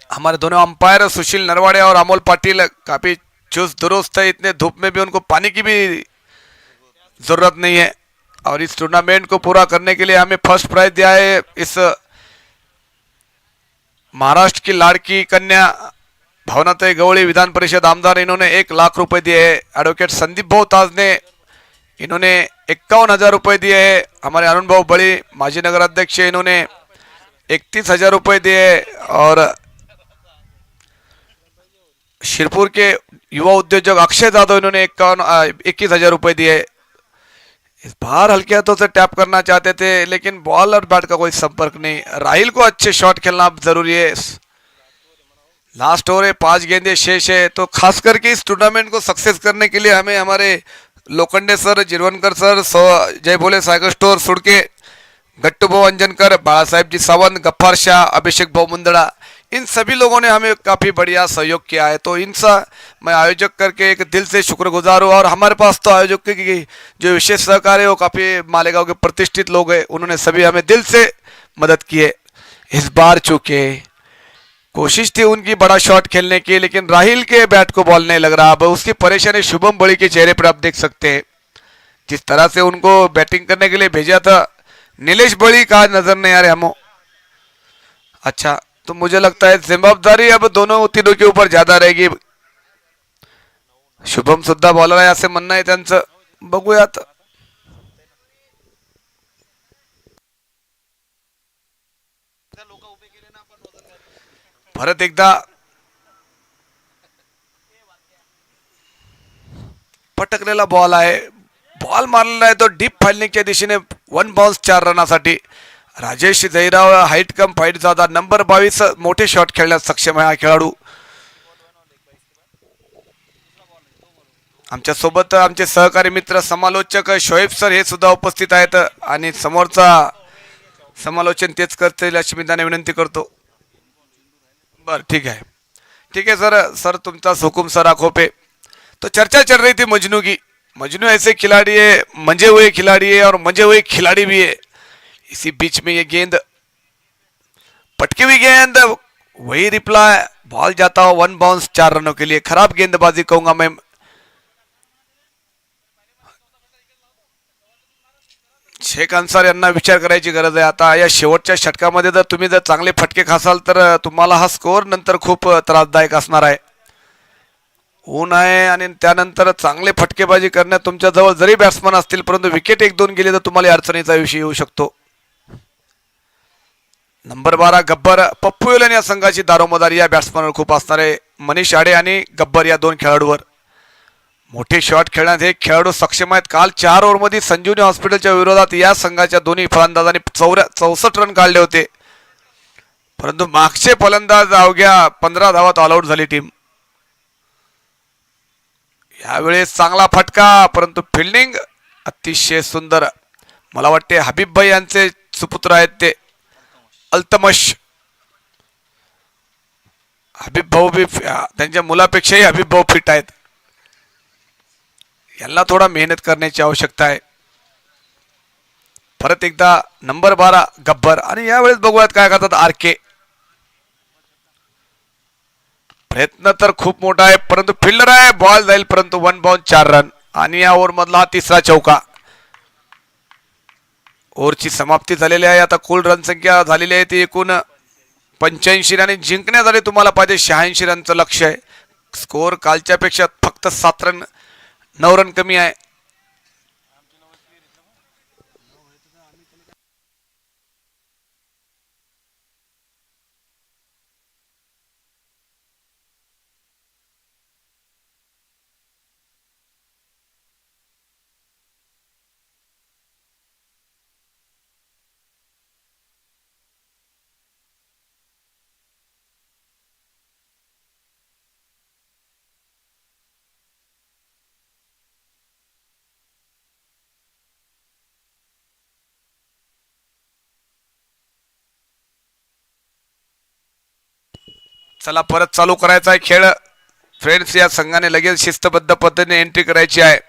हमारे दोनों अंपायर सुशील नरवाड़े और अमोल पाटिल काफी चुस्त दुरुस्त है। इतने धूप में भी उनको पानी की भी जरूरत नहीं है। और इस टूर्नामेंट को पूरा करने के लिए हमें फर्स्ट प्राइज दिया है इस महाराष्ट्र की लाड़की कन्या भावनाताई गवळी विधान परिषद आमदार, इन्होंने 1 लाख रुपए दिए हैं। एडवोकेट संदीप भाऊ ताज ने इन्होंने 51,000 रुपए दिए हैं। हमारे अरुण भाऊ बड़ी माजी नगर अध्यक्ष, इन्होंने 31,000 रुपए दिए। और शिरपुर के युवा उद्योजक अक्षय जादव, इन्होंने 21,000 रुपए दिए। इस बार हल्के हाथों से टैप करना चाहते थे, लेकिन बॉल और बैट का कोई संपर्क नहीं। राहिल को अच्छे शॉट खेलना जरूरी है। लास्ट ओवर है, 5 गेंदें शेष है। तो खास करके इस टूर्नामेंट को सक्सेस करने के लिए हमें हमारे लोखंडे सर, जिरवनकर सर, जय भोले साइकिल स्टोर सुड़के, गट्टू भाऊ अंजनकर, बाला साहेब जी सावंत, गफ्फार शाह, अभिषेक भाऊ मुंदड़ा, इन सभी लोगों ने हमें काफी बढ़िया सहयोग किया है। तो इनसा मैं आयोजक करके एक दिल से शुक्रगुजार हूँ। और हमारे पास तो आयोजक की जो विशेष सहकार है वो काफी मालेगांव के प्रतिष्ठित लोग हैं, उन्होंने सभी हमें दिल से मदद की है। इस बार चूंकि कोशिश थी उनकी बड़ा शॉट खेलने की, लेकिन राहिल के बैट को बॉल नहीं लग रहा। अब उसकी परेशानी शुभम बड़ी के चेहरे पर आप देख सकते हैं। जिस तरह से उनको बैटिंग करने के लिए भेजा था, नीलेश बड़ी का नजर नहीं आ रहे हमो। अच्छा, तो मुझे लगता है जिम्मेदारी अब दोनों तीनों के ऊपर ज्यादा रहेगी। शुभम सुद्धा बॉलर आहे असे म्हणणं आहे त्यांचं, बघूयात। परत एकदा पटकलेला बॉल आहे, बॉल मारलेला आहे तो डीप फाइलिंगच्या दिशेने। 1 बाउन्स 4 रनासाठी राजेश जयराव, हाईट कम फाईट जादा, नंबर 22, मोठे शॉट खेळण्यास सक्षम आहे हा खेळाडू। आमच्या सोबत आमचे सहकारी मित्र समालोचक शोएब सर हे सुद्धा उपस्थित आहेत आणि समोरचा समालोचन तेच करतील अशी मी त्यांना विनंती करतो। बर, ठीक है सर तुमचा हुकुम सर आंखों पे। तो चर्चा चल रही थी मजनू की। मजनू ऐसे खिलाड़ी है, मंजे हुए खिलाड़ी है और मंजे हुए खिलाड़ी भी है। इसी बीच में ये गेंद, पटकी हुई गेंद, वही रिप्लाई, बॉल जाता हो 1 बाउंस 4 रनों के लिए। खराब गेंदबाजी कहूंगा मैं। शेख अन्सार यांना विचार करायची गरज आहे आता। या शेवटच्या षटकामध्ये जर तुम्ही चांगले फटके खासाल तर तुम्हाला हा स्कोअर नंतर खूप त्रासदायक असणार आहे। ऊन आहे आणि त्यानंतर चांगले फटकेबाजी करण्यात तुमच्या जवळ जरी बॅट्समन असतील, परंतु विकेट 1-2 गेले तर तुम्हाला अडचणीचा विषय येऊ शकतो। नंबर 12 गब्बर, पप्पू येलन या संघाची दारोमदारी या बॅट्समनवर खूप असणार आहे। मनीष आडे आणि गब्बर या 2 खेळाडूवर मोठे शॉट खेळण्यात हे खेळाडू सक्षम आहेत। काल 4 ओव्हरमध्ये संजीवनी हॉस्पिटलच्या विरोधात या संघाच्या दोन्ही फलंदाजांनी 64 रन काढले होते, परंतु मागचे फलंदाज अवघ्या 15 धावात ऑल आउट झाली टीम। यावेळेस चांगला फटका, परंतु फिल्डिंग अतिशय सुंदर। मला वाटते हबीब भाई यांचे सुपुत्र आहेत ते अल्तमश। हबीब भाऊ भी त्यांच्या मुलापेक्षाही हबीब भाऊ फिट आहेत। यांना थोडा मेहनत करण्याची आवश्यकता आहे। परत एकदा नंबर 12 गब्बर आणि यावेळेस बघूयात काय करतात आरके। प्रयत्न तर खूप मोठा आहे, परंतु फिल्डर आहे, बॉल जाईल, परंतु 1 बाउंस 4 रन। आणि या ओव्हर मधला हा तिसरा चौका। ओव्हरची समाप्ती झालेली आहे. आता कुल रन संख्या झालेली आहे ती एकूण 85 आणि जिंकण्यासाठी तुम्हाला पाहिजे 86 रनचं लक्ष आहे. स्कोअर कालच्या पेक्षा फक्त 7 रन 9 रन कमी आहे. चला परत चालू करायचा आहे खेळ. फ्रेंड्स, या संघाने लगेच शिस्तबद्ध पद्धतीने एंट्री करायची आहे.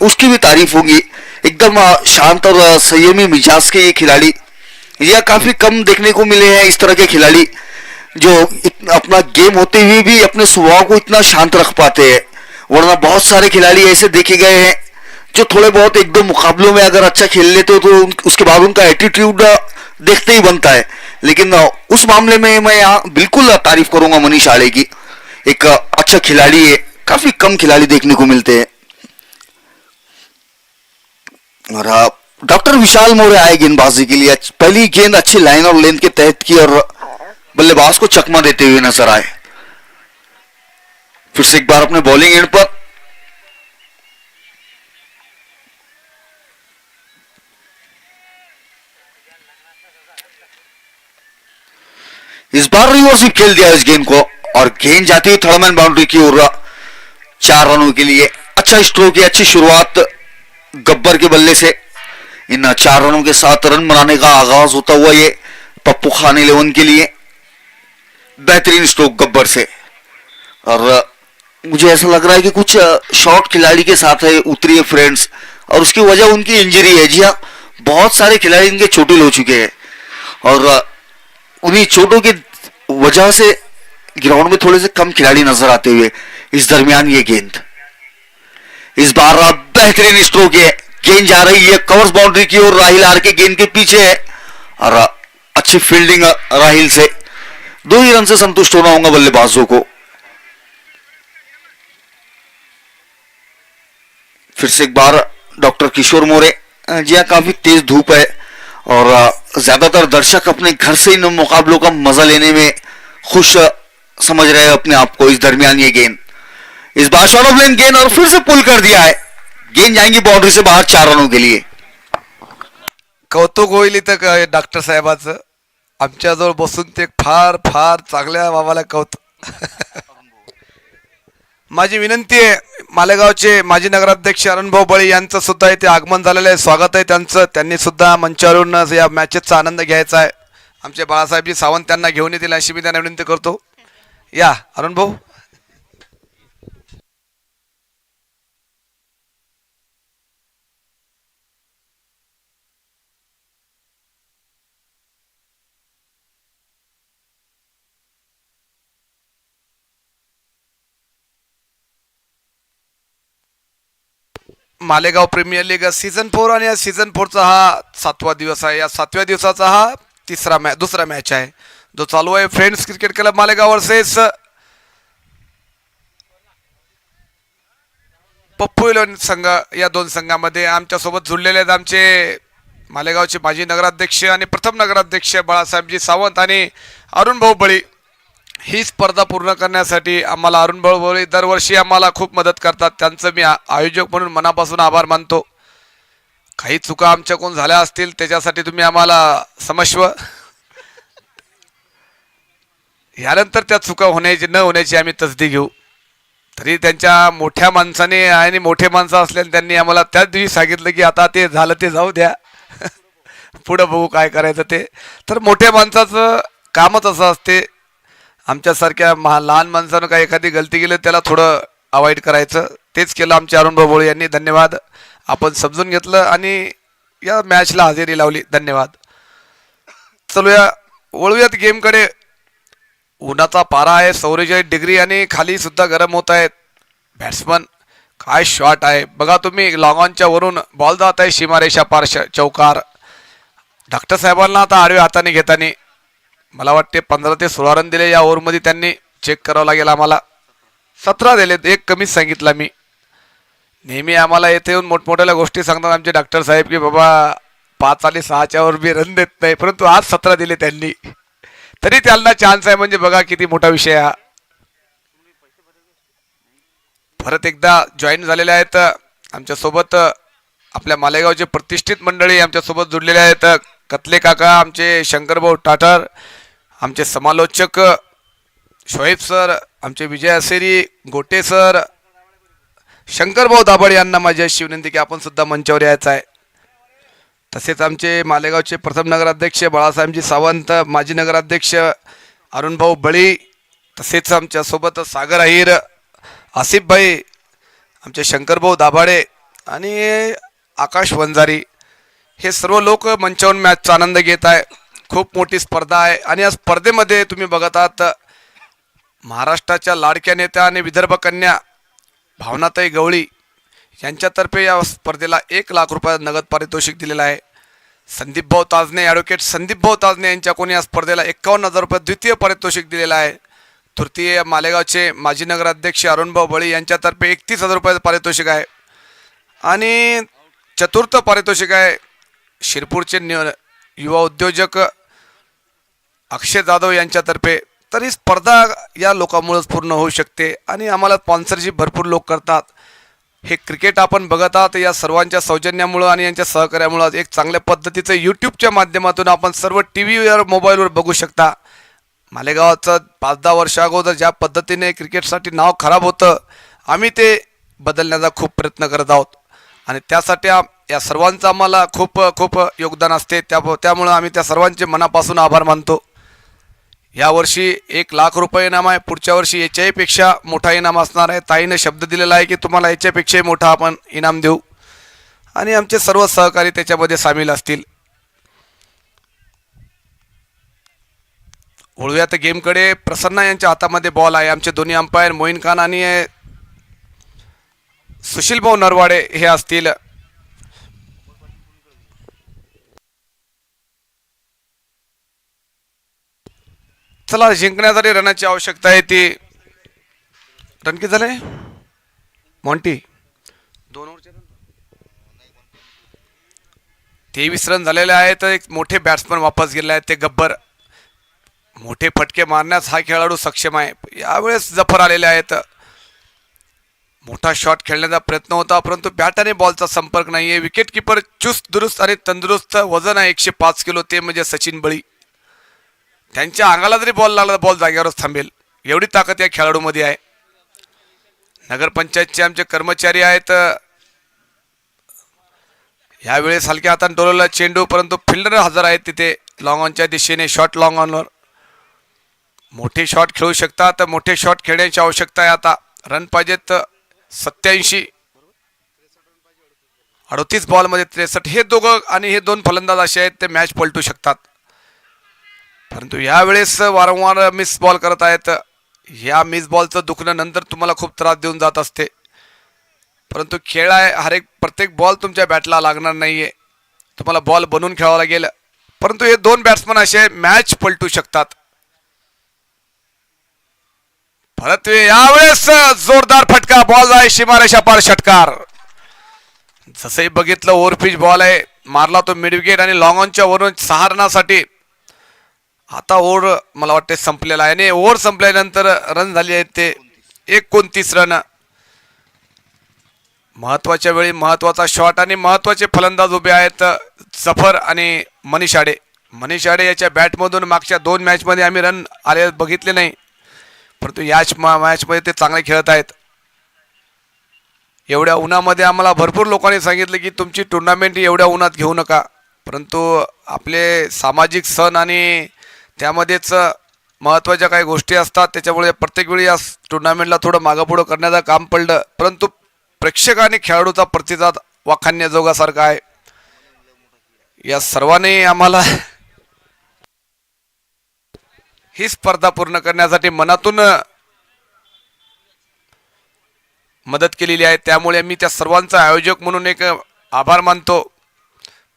उसकी भी तारीफ होगी। एकदम शांत और संयमी मिजाज के ये खिलाड़ी, यह काफी कम देखने को मिले हैं इस तरह के खिलाड़ी जो अपना गेम होते हुए भी अपने स्वभाव को इतना शांत रख पाते हैं। वरना बहुत सारे खिलाड़ी ऐसे देखे गए हैं जो थोड़े बहुत एक दो मुकाबलों में अगर अच्छा खेल लेते हो तो उसके बाद उनका एटीट्यूड देखते ही बनता है। लेकिन उस मामले में मैं यहाँ बिल्कुल तारीफ करूंगा मनीष आड़े की। एक अच्छा खिलाड़ी है, काफी कम खिलाड़ी देखने को मिलते हैं। और डॉक्टर विशाल मोरे आए गेंदबाजी के लिए। पहली गेंद अच्छी लाइन और लेंथ के तहत की और बल्लेबाज को चकमा देते हुए नजर आए। फिर से एक बार अपने बॉलिंग एंड पर इस बार रिवर्सिव खेल दिया इस गेंद को और गेंद जाती हुई थर्ड मैन बाउंड्री की ओर 4 रनों के लिए। अच्छा स्ट्रोक है, अच्छी शुरुआत गब्बर के बल्ले से। इन 4 रनों के साथ रन बनाने का आगाज होता हुआ ये पप्पू खान 11 के लिए बेहतरीन स्ट्रोक गब्बर से। और मुझे ऐसा लग रहा है कि कुछ शॉर्ट खिलाड़ी के साथ है उतरी है फ्रेंड्स, और उसकी वजह उनकी इंजरी है। जी हाँ, बहुत सारे खिलाड़ी इनके चोटिल हो चुके हैं और उन्हीं चोटों की वजह से ग्राउंड में थोड़े से कम खिलाड़ी नजर आते हुए इस दरमियान ये गेंद इस बार बेहतरीन स्ट्रोक है। गेंद जा रही है कवर्स बाउंड्री की ओर, राहिल आर के गेंद के पीछे है और अच्छी फील्डिंग राहिल से। 2 ही रन से संतुष्ट होना होगा बल्लेबाजों को। फिर से एक बार डॉक्टर किशोर मोरे। जी हाँ, काफी तेज धूप है और ज्यादातर दर्शक अपने घर से इन मुकाबलों का मजा लेने में खुश समझ रहे हैं अपने आप को। इस दरमियान ये गेंद इस बार शॉर्ट ऑफ लेन गेंद और फिर से पुल कर दिया है। गेंद जाएंगी बाउंड्री से बाहर 4 रनों के लिए। कौतुक होईल इथं डॉक्टर साहेबाचं, आमच्याजवळ बसून ते फार फार चांगल्या बाबाला कौतुक. माझी विनंती आहे, मालेगावचे माजी नगराध्यक्ष अरुणभाऊ बळी यांचं सुद्धा इथे आगमन झालेलं आहे, स्वागत आहे त्यांचं. त्यांनी सुद्धा मंचावरून या मॅचेसचा आनंद घ्यायचा आहे. आमचे बाळासाहेबजी सावंत त्यांना घेऊन येतील अशी मी त्यांना विनंती करतो. या अरुणभाऊ. मालेगाव प्रीमियर लीग सीझन 4 आणि या सीझन 4चा हा 7वा दिवस आहे. या 7व्या दिवसाचा हा दुसरा मॅच आहे जो चालू आहे. Friends cricket club Malegaon versus Pappu eleven संघ. या 2 संघामध्ये आमच्यासोबत जुळलेले आहेत आमचे मालेगावचे माजी नगराध्यक्ष आणि प्रथम नगराध्यक्ष बाळासाहेबजी सावंत आणि अरुणभाऊ बळी. ही स्पर्धा पूर्ण करण्यासाठी आम्हाला अरुणभाऊ बळी दरवर्षी आम्हाला खूप मदत करतात. त्यांचं मी आयोजक म्हणून मनापासून आभार मानतो. काही चुका आमच्याकडून झाल्या असतील त्याच्यासाठी तुम्ही आम्हाला क्षमस्व. यानंतर त्या चुका न होण्याची आम्ही तसदी घेऊ. तरी त्यांच्या मोठ्या माणसाने आणि मोठे माणसं असल्याने त्यांनी आम्हाला त्याच दिवशी सांगितलं की आता ते झालं ते जाऊ द्या, पुढं बघू काय करायचं ते. तर मोठ्या माणसाचं कामच असं असते. आमच्यासारख्या लहान माणसानं काय एखादी गलती केली त्याला थोडं अवॉइड करायचं. तेच केलं आमचे अरुणभाऊ बळी यांनी. धन्यवाद, आपण समजून घेतलं आणि या मॅचला हजेरी लावली. धन्यवाद. चलूया, वळूयात गेमकडे. उन्हाचा पारा आहे 44 डिग्री आणि खाली सुद्धा गरम होत आहेत. बॅट्समन काय शॉट आहे बघा तुम्ही. लॉंग ऑनच्या वरून बॉल जात आहे सीमारेषा पार चौकार. डॉक्टर साहेबांना आता आडव्या हाताने घेताना मला वाटते 15 ते 16 रन दिले या ओव्हरमध्ये. त्यांनी चेक करावं लागेल आम्हाला. 17 दिलेत, एक कमीच सांगितला मी. नेहमी आम्हाला येथे येऊन मोठमोठ्या गोष्टी सांगतात आमचे डॉक्टर साहेब की बाबा 5 आणि 6च्या वर बी रन देत नाही, परंतु आज 17 दिले त्यांनी, तरी त्यांना चान्स आहे म्हणजे बघा किती मोठा विषय हा. परत एकदा जॉईन झालेले आहेत आमच्यासोबत आपल्या मालेगावचे प्रतिष्ठित मंडळी आमच्यासोबत जुडलेले आहेत. कतले काका, आमचे शंकरभाऊ टाटर, आमचे समालोचक शोएब सर, आमचे विजय असेरी, गोटे सर, शंकरभाऊ दाभाडे यांना माझी अशी विनंती की आपण सुद्धा मंचावर यायचं आहे. तसेच आमचे मालेगावचे प्रथम नगराध्यक्ष बाळासाहेबजी सावंत, माजी नगराध्यक्ष अरुणभाऊ बळी, तसेच आमच्यासोबत सागर अहिर, आसिफ भाई, आमचे शंकरभाऊ दाभाडे आणि आकाश वंजारी हे सर्व लोक मंचावरून मॅचचा आनंद घेत आहे. खूप मोठी स्पर्धा आहे आणि या स्पर्धेमध्ये तुम्ही बघत आहात महाराष्ट्राच्या लाडक्या नेत्या आणि विदर्भ कन्या भावनाताई गवळी यांच्यातर्फे या स्पर्धेला 1 लाख रुपये नगद पारितोषिक दिलेलं आहे. संदीपभाऊ ताजने ॲडव्होकेट संदीपभाऊ ताजने यांच्याकडून या स्पर्धेला 51,000 रुपये द्वितीय पारितोषिक दिलेलं आहे. तृतीय मालेगावचे माजी नगराध्यक्ष अरुणभाऊ बळी यांच्यातर्फे 31,000 रुपयाचं पारितोषिक आहे. आणि चतुर्थ पारितोषिक आहे शिरपूरचे युवा उद्योजक अक्षय जाधव यांच्यातर्फे. तर ही स्पर्धा या लोकांमुळेच पूर्ण होऊ शकते आणि आम्हाला स्पॉन्सरशिप भरपूर लोक करतात. हे क्रिकेट आपण बघत आहात या सर्वांच्या सौजन्यामुळं आणि यांच्या सहकार्यामुळं एक चांगल्या पद्धतीचं यूट्यूबच्या माध्यमातून आपण सर्व टी व्हीवर मोबाईलवर बघू शकता. मालेगावचं 5-10 वर्ष अगोदर ज्या पद्धतीने क्रिकेटसाठी नाव खराब होतं आम्ही ते बदलण्याचा खूप प्रयत्न करत आहोत आणि त्यासाठी या सर्वांचं आम्हाला खूप खूप योगदान असते. त्यामुळं आम्ही त्या सर्वांचे मनापासून आभार मानतो. यावर्षी 1 लाख रुपये इनाम आहे. पुढच्या वर्षी याच्याही पेक्षा मोठा इनाम असणार आहे. ताईनं शब्द दिलेला आहे की तुम्हाला याच्यापेक्षाही मोठा आपण इनाम देऊ आणि आमचे सर्व सहकारी त्याच्यामध्ये सामील असतील. वळूयात गेमकडे. प्रसन्ना यांच्या हातामध्ये बॉल आहे. आमचे दोन्ही अंपायर मोईन खान आणि सुशील भाऊ नरवाडे हे असतील. चला जिंकण्यासाठी रनाची आवश्यकता आहे. ती रन किती झाले मॉन्टी? 2 ओव्हरचे रन 23 रन झालेले आहेत. एक मोठे बॅट्समन वापस गेले आहेत ते गब्बर. मोठे फटके मारण्यास हा खेळाडू सक्षम आहे. यावेळेस जफर आलेले आहेत. मोठा शॉट खेळण्याचा प्रयत्न होता परंतु बॅट आणि बॉलचा संपर्क नाही आहे. विकेट किपर चुस्त दुरुस्त आणि तंदुरुस्त. वजन आहे 105 किलो. ते म्हणजे सचिन बळी. त्यांच्या अंगाला जरी बॉल लागला तर बॉल जागेवरच थांबेल एवढी ताकद या खेळाडूमध्ये आहे. नगरपंचायतचे आमचे कर्मचारी आहेत. यावेळेस हलक्या हाताने डोलवला चेंडू परंतु फिल्डर हजर आहेत तिथे लॉंग ऑनच्या दिशेने. शॉट लॉंग ऑनवर मोठे शॉट खेळू शकतात. तर मोठे शॉट खेळण्याची आवश्यकता आहे. आता रन पाहिजेत 87. 38 बॉलमध्ये 63. हे दोघं आणि हे 2 फलंदाज असे आहेत ते मॅच पलटू शकतात परंतु यावेळेस वारंवार मिस बॉल करत आहेत. या मिस बॉलचं दुखणं नंतर तुम्हाला खूप त्रास देऊन जात असते परंतु खेळ आहे. प्रत्येक बॉल तुमच्या बॅटला लागणार नाहीये. तुम्हाला बॉल बनवून खेळावं लागेल. परंतु हे 2 बॅट्समन असे मॅच पलटू शकतात. परत यावेळेस जोरदार फटका. बॉल आहे सीमारेषा पार षटकार. जसंही बघितलं ओव्हरपिच बॉल आहे. मारला तो मिड विकेट आणि लॉंग ऑनच्या वरून 6 रनासाठी. आता ओव्हर मला वाटते संपलेला आहे आणि ओव्हर संपल्यानंतर रन झाली आहेत ते 29 रन. महत्वाच्या वेळी महत्वाचा शॉट आणि महत्वाचे फलंदाज उभे आहेत जफर आणि मनीष आडे. मनीष आडे याच्या बॅटमधून मागच्या 2 मॅचमध्ये आम्ही रन आले बघितले नाही परंतु याच मॅचमध्ये ते चांगले खेळत आहेत. एवढ्या उन्हामध्ये आम्हाला भरपूर लोकांनी सांगितलं की तुमची टुर्नामेंट एवढ्या उन्हात घेऊ नका परंतु आपले सामाजिक सण आणि त्यामध्येच महत्त्वाच्या काही गोष्टी असतात त्याच्यामुळे प्रत्येक वेळी या टुर्नामेंटला थोडं मागंपुढं करण्याचं काम पडलं परंतु प्रेक्षक आणि खेळाडूचा प्रतिसाद वाखाणण्याजोगासारखा आहे. या सर्वांनी आम्हाला ही स्पर्धा पूर्ण करण्यासाठी मनातून मदत केलेली आहे त्यामुळे मी त्या सर्वांचा आयोजक म्हणून एक आभार मानतो.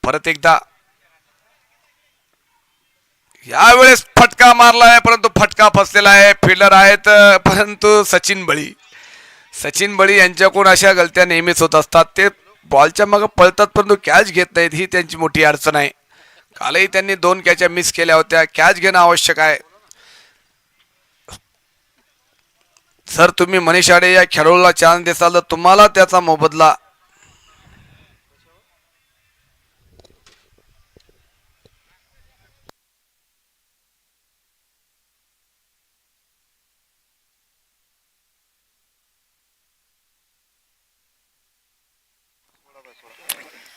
परत एकदा यावेळेस फटका मारला आहे परंतु फटका फसलेला आहे. फिल्डर आहेत परंतु सचिन बळी यांच्याकडून अशा गलत्या नेहमीच होत असतात. ते बॉलच्या मागे पळतात परंतु कॅच घेत नाहीत. ही त्यांची मोठी अडचण आहे. कालही त्यांनी 2 कॅचा मिस केल्या होत्या. कॅच घेणं आवश्यक आहे. जर तुम्ही मनीष आडे या खेळाडूला चान्स देसाल तर तुम्हाला त्याचा मोबदला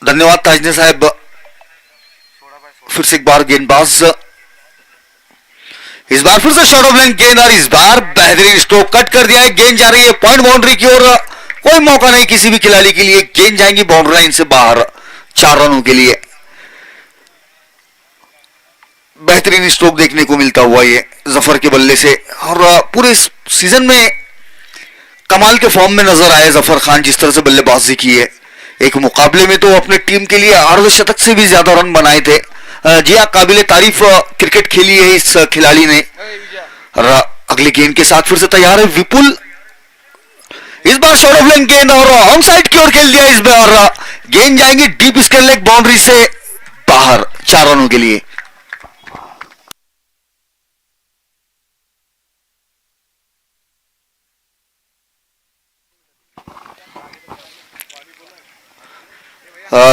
धन्यवाद ताजने साहब. फिर से एक बार गेंदबाज इस बार फिर से शॉर्ट ऑफ लाइन गेंद और इस बार बेहतरीन स्ट्रोक कट कर दिया है. गेंद जा रही है पॉइंट बाउंड्री की ओर. कोई मौका नहीं किसी भी खिलाड़ी के लिए, गेंद जाएंगी बाउंड्री लाइन से बाहर 4 रनों के लिए। बेहतरीन स्ट्रोक देखने को मिलता हुआ ये जफर के बल्ले से, और पूरे सीजन में कमाल के फॉर्म में नजर आए जफर खान, जिस तरह से बल्लेबाजी की है। एक मुकाबले में तो अपने टीम के लिए अर्धशतक से भी ज्यादा रन बनाए थे। जी हाँ, काबिले तारीफ क्रिकेट खेली है इस खिलाड़ी ने। और अगली गेंद के साथ फिर से तैयार है विपुल, इस बार शॉर्ट ऑफ लेग गेंद और ऑन साइड की ओर खेल दिया इस बार, गेंद जाएंगी डीप स्क्वायर लेग बाउंड्री से बाहर 4 रनों के लिए।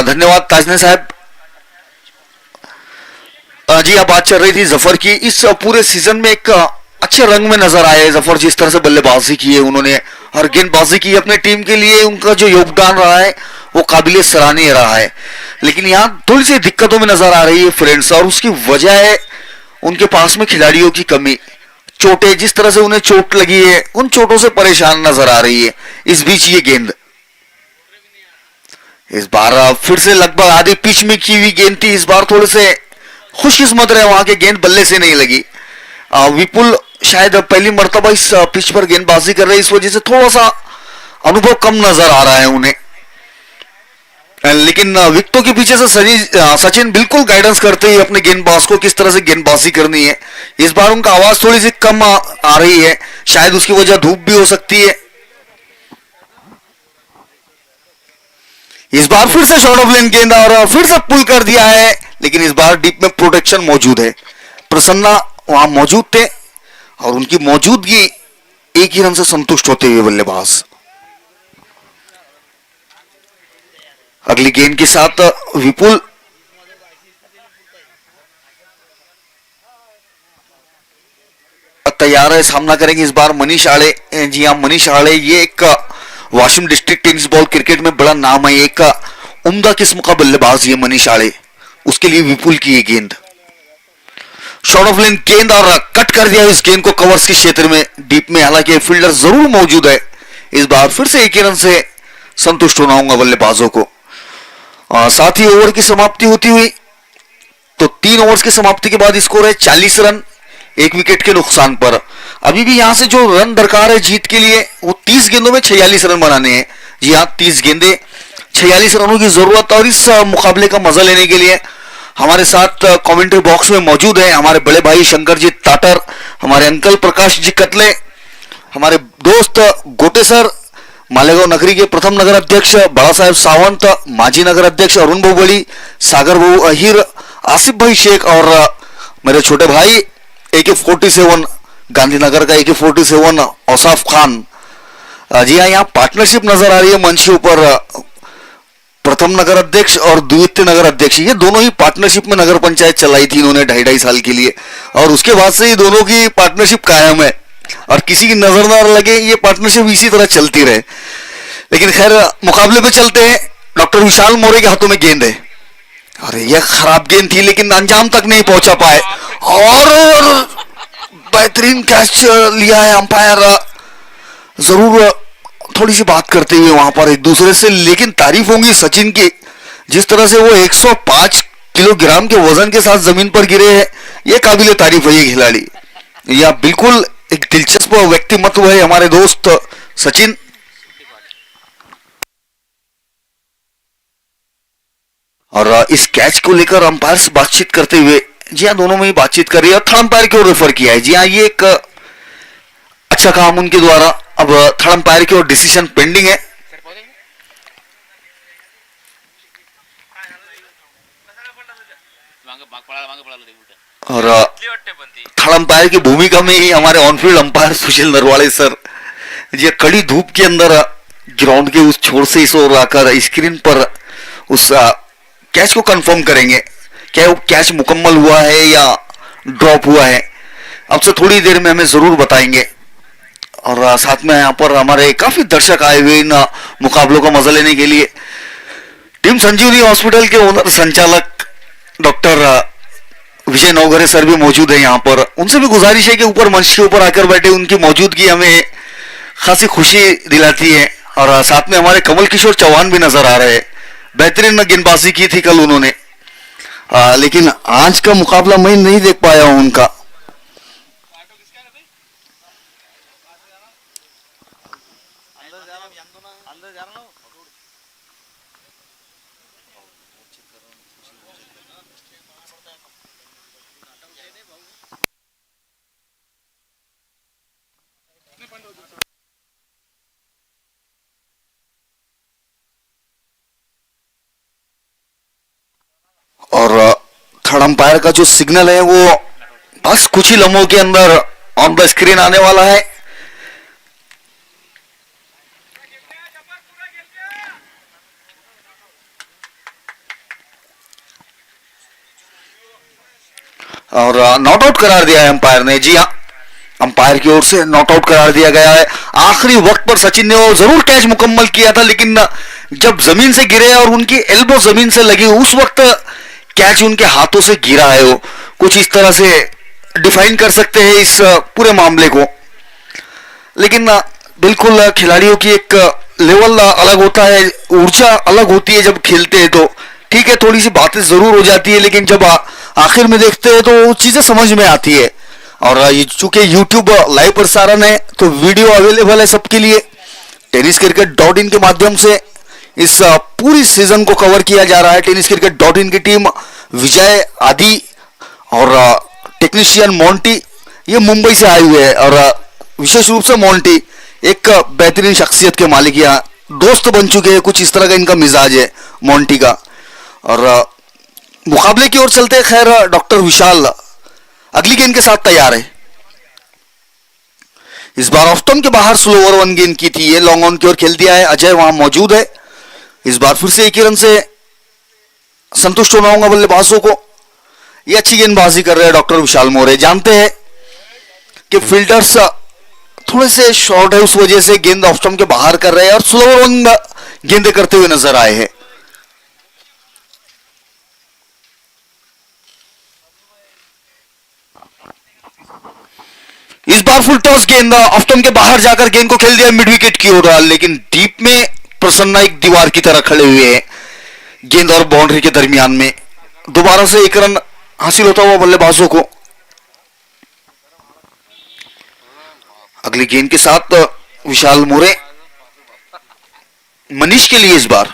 धन्यवाद ताजने साहब। जी अब बात चल रही थी जफर की। इस पूरे सीजन में एक अच्छे रंग में नजर आए जफर, जिस तरह से बल्लेबाजी की है उन्होंने और गेंदबाजी की अपने टीम के लिए, उनका जो योगदान रहा है वो काबिले सराहनीय रहा है। लेकिन यहाँ थोड़ी सी दिक्कतों में नजर आ रही है फ्रेंड्स, और उसकी वजह है उनके पास में खिलाड़ियों की कमी। चोटें, जिस तरह से उन्हें चोट लगी है, उन चोटों से परेशान नजर आ रही है। इस बीच ये गेंद इस बार फिर से लगभग आधी पिच में की हुई गेंद थी, इस बार थोड़े से खुशकिस्मत रहे वहां के, गेंद बल्ले से नहीं लगी। विपुल शायद पहली मर्तबा इस पिच पर गेंदबाजी कर रहे हैं, इस वजह से थोड़ा सा अनुभव कम नजर आ रहा है उन्हें। लेकिन विकेटों के पीछे से सचिन बिल्कुल गाइडेंस करते ही अपने गेंदबाज को किस तरह से गेंदबाजी करनी है। इस बार उनका आवाज थोड़ी सी कम आ रही है, शायद उसकी वजह धूप भी हो सकती है। इस बार फिर से शॉर्ट ऑफ लेग गेंद और फिर से पुल कर दिया है, लेकिन इस बार डीप में प्रोटेक्शन मौजूद है। प्रसन्ना वहां मौजूद थे और उनकी मौजूदगी एक ही रन से संतुष्ट होते हुए बल्लेबाज। अगली गेंद के साथ विपुल तैयार है, सामना करेंगे इस बार मनीष आड़े। जी हाँ, मनीष आड़े ये एक Washim district tennis ball cricket में बड़ा नाम है, एक उम्दा किस्म का बल्लेबाज ये मनीष आड़े। उसके लिए विपुल की ये गेंद शॉर्ट ऑफ लेग गेंद और कट कर दिया इस गेंद को कवर्स के क्षेत्र में डीप में, हालांकि फील्डर जरूर मौजूद है। इस बार फिर से एक ही रन से संतुष्ट होना होगा बल्लेबाजों को। साथ ही ओवर की समाप्ति होती हुई तो 3 ओवर्स की समाप्ति के बाद स्कोर है 40 रन 1 विकेट के नुकसान पर। अभी भी यहां से जो रन दरकार है जीत के लिए वो 30 गेंदों में 46 रन बनाने हैं। जी हाँ, 30 गेंदे 46 रनों की जरूरत। और इस मुकाबले का मजा लेने के लिए हमारे साथ कमेंट्री बॉक्स में मौजूद है हमारे बड़े भाई शंकर जी टाटर, हमारे अंकल प्रकाश जी कतले, हमारे दोस्त गोटे सर, मालेगांव नगरी के प्रथम नगर अध्यक्ष बड़ा साहेब सावंत, माजी नगर अध्यक्ष अरुण बहुबली, सागर बाबू अहिर, आसिफ भाई शेख और मेरे छोटे भाई AK-47 गांधीनगर का AK-47 औसाफ खान। जी हाँ, यहाँ पार्टनरशिप नजर आ रही है मंच के ऊपर। प्रथम नगर अध्यक्ष और द्वितीय नगर अध्यक्ष, ये दोनों ही पार्टनरशिप में नगर पंचायत चलाई थी इन्होंने 2.5 साल के लिए, और उसके बाद से ये दोनों की पार्टनरशिप कायम है और किसी की नजर ना लगे ये पार्टनरशिप इसी तरह चलती रहे। लेकिन खैर, मुकाबले पे चलते हैं। डॉक्टर विशाल मौर्य के हाथों में गेंद है। अरे यह खराब गेंद थी लेकिन अंजाम तक नहीं पहुंचा पाए, और बेहतरीन कैच लिया है अंपायर। जरूर थोड़ी सी बात करते हुए वहां पर एक दूसरे से, लेकिन तारीफ होंगी सचिन की, जिस तरह से वो 105 किलोग्राम के वजन के साथ जमीन पर गिरे हैं, ये काबिले तारीफ है ये खिलाड़ी। यह बिल्कुल एक दिलचस्प व्यक्तिमत्व है हमारे दोस्त सचिन। और इस कैच को लेकर अंपायर से बातचीत करते हुए, जी हाँ, दोनों में ही बातचीत कर रही है और थर्ड अंपायर की ओर रेफर किया है। जी हाँ, ये एक अच्छा काम उनके द्वारा। अब थर्ड अंपायर की ओर डिसीजन पेंडिंग है। और थर्ड अंपायर की भूमिका में ही हमारे ऑनफील्ड अंपायर सुशील नरवाड़े सर, ये कड़ी धूप के अंदर ग्राउंड के उस छोर से इस ओर आकर स्क्रीन पर उस कैच को कंफर्म करेंगे, क्या वो कैच मुकम्मल हुआ है या ड्रॉप हुआ है। अब से थोड़ी देर में हमें जरूर बताएंगे। और साथ में यहाँ पर हमारे काफी दर्शक आए हुए इन मुकाबलों का मजा लेने के लिए। टीम संजीवनी हॉस्पिटल के ओनर संचालक डॉक्टर विजय नौघरे सर भी मौजूद है यहाँ पर। उनसे भी गुजारिश है कि ऊपर मंच के ऊपर आकर बैठे, उनकी मौजूदगी हमें खासी खुशी दिलाती है। और साथ में हमारे कमल किशोर चौहान भी नजर आ रहे हैं। बेहतरीन गेंदबाजी की थी कल उन्होंने। लेकिन आज का मुकाबला मैं नहीं देख पाया हूं उनका। और थर्ड अंपायर का जो सिग्नल है वो बस कुछ ही लम्हों के अंदर ऑन द स्क्रीन आने वाला है। और नॉट आउट करार दिया है अंपायर ने। जी हाँ, अंपायर की ओर से नॉट आउट करार दिया गया है। आखिरी वक्त पर सचिन ने वो जरूर कैच मुकम्मल किया था, लेकिन जब जमीन से गिरे और उनकी एल्बो जमीन से लगी उस वक्त कैच उनके हाथों से गिरा है। वो कुछ इस तरह से डिफाइन कर सकते हैं इस पूरे मामले को। लेकिन बिल्कुल खिलाड़ियों की एक लेवल अलग होता है, ऊर्जा अलग होती है जब खेलते हैं। तो ठीक है, थोड़ी सी बातें जरूर हो जाती है, लेकिन जब आखिर में देखते हैं तो वो चीजें समझ में आती है। और ये चूंकि यूट्यूब लाइव प्रसारण है तो वीडियो अवेलेबल है सबके लिए। tenniscricket.in के माध्यम से इस पूरी सीजन को कवर किया जा रहा है। tenniscricket.in की टीम विजय, आदि और टेक्नीशियन मोंटी ये मुंबई से आए हुए हैं। और विशेष रूप से मोंटी एक बेहतरीन शख्सियत के मालिक, यहाँ दोस्त बन चुके हैं। कुछ इस तरह का इनका मिजाज है मोंटी का। और मुकाबले की ओर चलते हैं। खैर, डॉक्टर विशाल अगली गेंद के साथ तैयार है। इस बार ऑफ स्टंप के बाहर स्लो ओवर 1 गेंद की थी, ये लॉन्ग ऑन की ओर खेल दिया है। अजय वहां मौजूद है। इस बार फिर से एक ही रन से संतुष्ट होना होगा बल्लेबाजों को। ये अच्छी गेंदबाजी कर रहे हैं डॉक्टर विशाल मोरे। जानते हैं कि फील्डर्स थोड़े से शॉर्ट है, उस वजह से गेंद ऑफ स्टंप के बाहर कर रहे हैं और स्लो ओवर गेंदे करते हुए नजर आए हैं। इस बार फुल टॉस गेंद ऑफ स्टंप के बाहर जाकर गेंद को खेल दिया मिड विकेट की ओर, लेकिन डीप में प्रसन्ना एक दीवार की तरह खड़े हुए हैं गेंद और बाउंड्री के दरमियान में। दोबारा से एक रन हासिल होता हुआ बल्लेबाजों को। अगली गेंद के साथ विशाल मोरे मनीष के लिए इस बार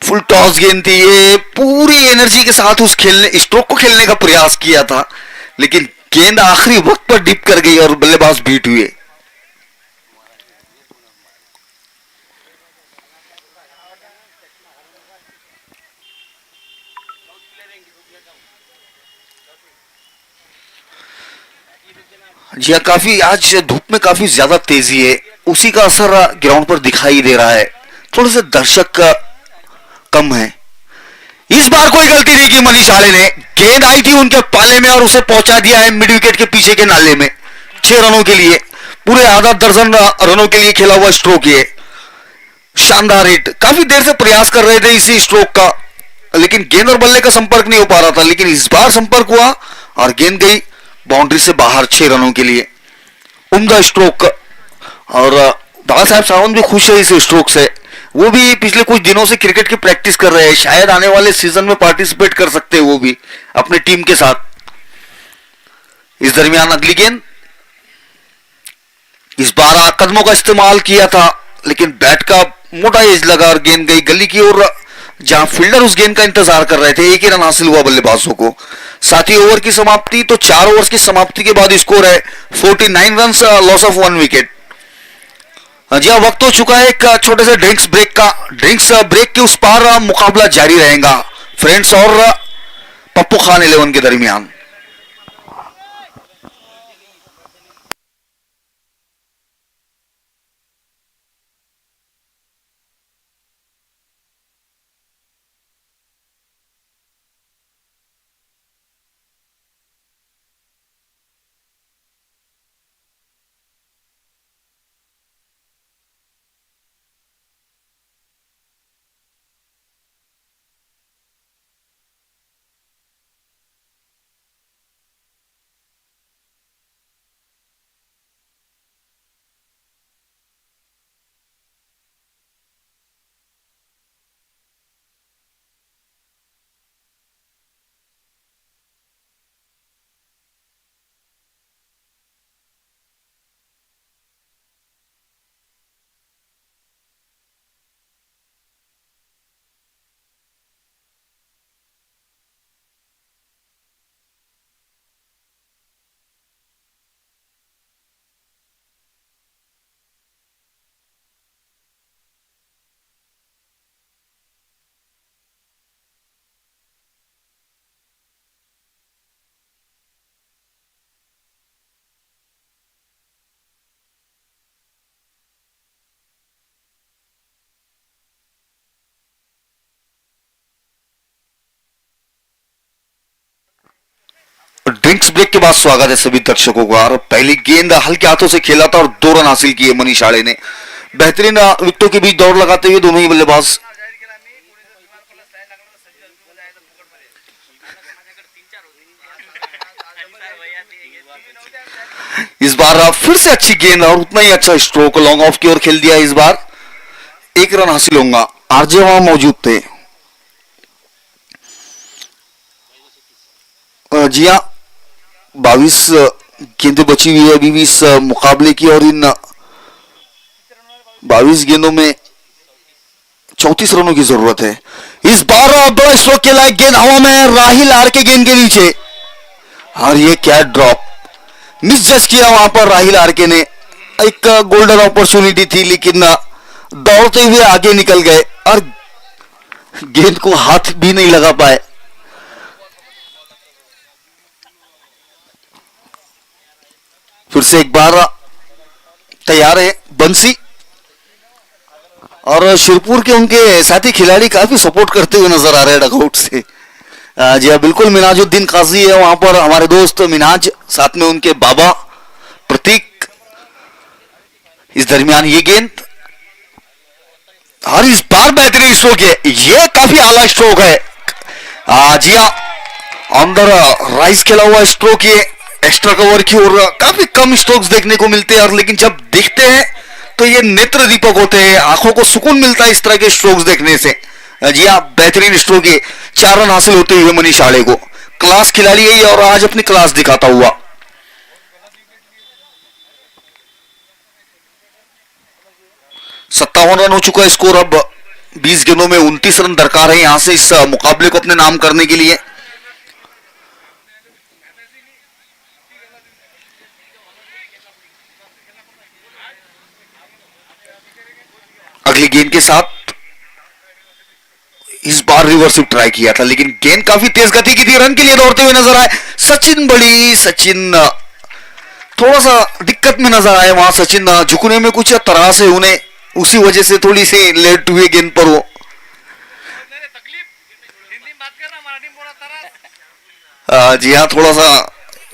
फुल टॉस गेंद थी। ये पूरी एनर्जी के साथ उस स्ट्रोक को खेलने का प्रयास किया था, लेकिन गेंद आखिरी वक्त पर डिप कर गई और बल्लेबाज बीट हुए। जी हाँ, काफी आज धूप में काफी ज्यादा तेजी है, उसी का असर ग्राउंड पर दिखाई दे रहा है। थोड़े से दर्शक कम है। इस बार कोई गलती नहीं की मनीष आले ने। गेंद आई थी उनके पाले में और उसे पहुंचा दिया है मिड विकेट के पीछे के नाले में। 6 रनों के लिए, पूरे आधा दर्जन रनों के लिए खेला हुआ स्ट्रोक ये। शानदार हिट। काफी देर से प्रयास कर रहे थे इसी स्ट्रोक का, लेकिन गेंद और बल्ले का संपर्क नहीं हो पा रहा था। लेकिन इस बार संपर्क हुआ और गेंद गई बाउंड्री से बाहर 6 रनों के लिए। उम्दा स्ट्रोक। और दादा साहब सावंत भी खुश है इस स्ट्रोक से। वो भी पिछले कुछ दिनों से क्रिकेट की प्रैक्टिस कर रहे हैं, शायद आने वाले सीजन में पार्टिसिपेट कर सकते हैं वो भी अपनी टीम के साथ। इस दरमियान अगली गेंद, इस बार कदमों का इस्तेमाल किया था, लेकिन बैट का मोटा एज लगा और गेंद गई गली की ओर, जहां फील्डर उस गेंद का इंतजार कर रहे थे। एक ही रन हासिल हुआ बल्लेबाजों को। 7 ओवर की समाप्ति, तो 4 ओवर की समाप्ति के बाद स्कोर है 49 रन, लॉस ऑफ 1 विकेट। जी हाँ, वक्त हो चुका है एक छोटे से ड्रिंक्स ब्रेक का। ड्रिंक्स ब्रेक के उस पार मुकाबला जारी रहेगा फ्रेंड्स और पप्पू खान 11 के दरमियान। ड्रिंक्स ब्रेक के बाद स्वागत है सभी दर्शकों का। और पहली गेंद हल्के हाथों से खेला था और 2 रन हासिल किए मनीष आड़े ने। बेहतरीन विकेटों के बीच दौड़ लगाते हुए दोनों ही बल्लेबाज इस बार फिर से अच्छी गेंद और उतना ही अच्छा स्ट्रोक लॉन्ग ऑफ की ओर खेल दिया। इस बार 1 रन हासिल होगा। आरजे वहां मौजूद थे। जी हाँ, 22 गेंदें बची हुई है अभी भी इस मुकाबले की और इन 22 गेंदों में 34 रनों की जरूरत है। इस बार बड़ा स्ट्रोक खेला है, गेंद हवा में, राहिल आर के गेंद के नीचे और ये क्या ड्रॉप, मिस जज किया वहां पर राहिल आर के ने। एक गोल्डन अपॉर्चुनिटी थी लेकिन दौड़ते हुए आगे निकल गए और गेंद को हाथ भी नहीं लगा पाए। फिर से एक बार तैयार है बंसी और शिरपुर के उनके साथी खिलाड़ी काफी सपोर्ट करते हुए नजर आ रहे हैं डगआउट से। जी हाँ, बिल्कुल मिनाजुद्दीन काजी है वहां पर, हमारे दोस्त मिनाज, साथ में उनके बाबा प्रतीक। इस दरमियान ये गेंद और इस बार बेहतरीन स्ट्रोक है, ये काफी आला स्ट्रोक है। जी हाँ, ऑन द राइज खेला हुआ स्ट्रोक, ये एक्स्ट्रा कवर की ओर काफी कम स्ट्रोक्स देखने को मिलते हैं और लेकिन जब दिखते हैं तो ये नेत्र दीपक होते हैं, आंखों को सुकून मिलता है इस तरह के स्ट्रोक्स देखने से। जी हाँ, बेहतरीन स्ट्रोक है। 4 रन हासिल होते हुए मनीष आड़े को। क्लास खिलाड़ी है और आज अपनी क्लास दिखाता हुआ। सत्तावन रन हो चुका है स्कोर। अब 20 गेंदों में 29 रन दरकार है यहां से इस मुकाबले को अपने नाम करने के लिए। अगली गेंद के साथ इस बार रिवर्सिव ट्राई किया था लेकिन गेंद काफी तेज गति की थी, रन के लिए दौड़ते हुए नजर आए सचिन थोड़ा सा दिक्कत में नजर आए वहां। सचिन झुकने में कुछ तरह से उन्हें उसी वजह से थोड़ी सी लेट हुए गेंद पर वो। जी हाँ, थोड़ा सा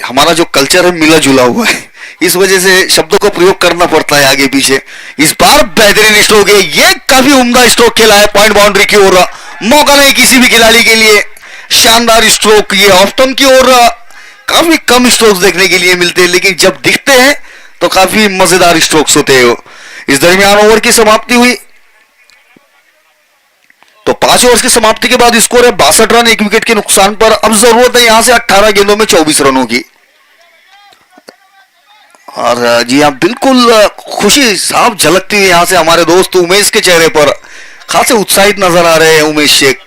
हमारा जो कल्चर है मिला जुला हुआ है, इस वजह से शब्दों का प्रयोग करना पड़ता है आगे पीछे। इस बार बेहतरीन स्ट्रोक है, ये काफी उम्दा स्ट्रोक खेला है पॉइंट बाउंड्री की ओर। मौका नहीं किसी भी खिलाड़ी के लिए, शानदार स्ट्रोक। ये ऑफ टर्न की ओर काफी कम स्ट्रोक्स देखने के लिए मिलते हैं लेकिन जब दिखते हैं तो काफी मजेदार स्ट्रोक्स होते हैं। इस दरमियान ओवर की समाप्ति हुई तो 5 ओवर की समाप्ति के बाद स्कोर है 62 रन 1 विकेट के नुकसान पर। अब जरूरत है यहां से 18 गेंदों में 24 रनों की। और जी हाँ, बिल्कुल खुशी साफ झलकती हुई यहां से हमारे दोस्त उमेश के चेहरे पर। खासे उत्साहित नजर आ रहे हैं उमेश शेख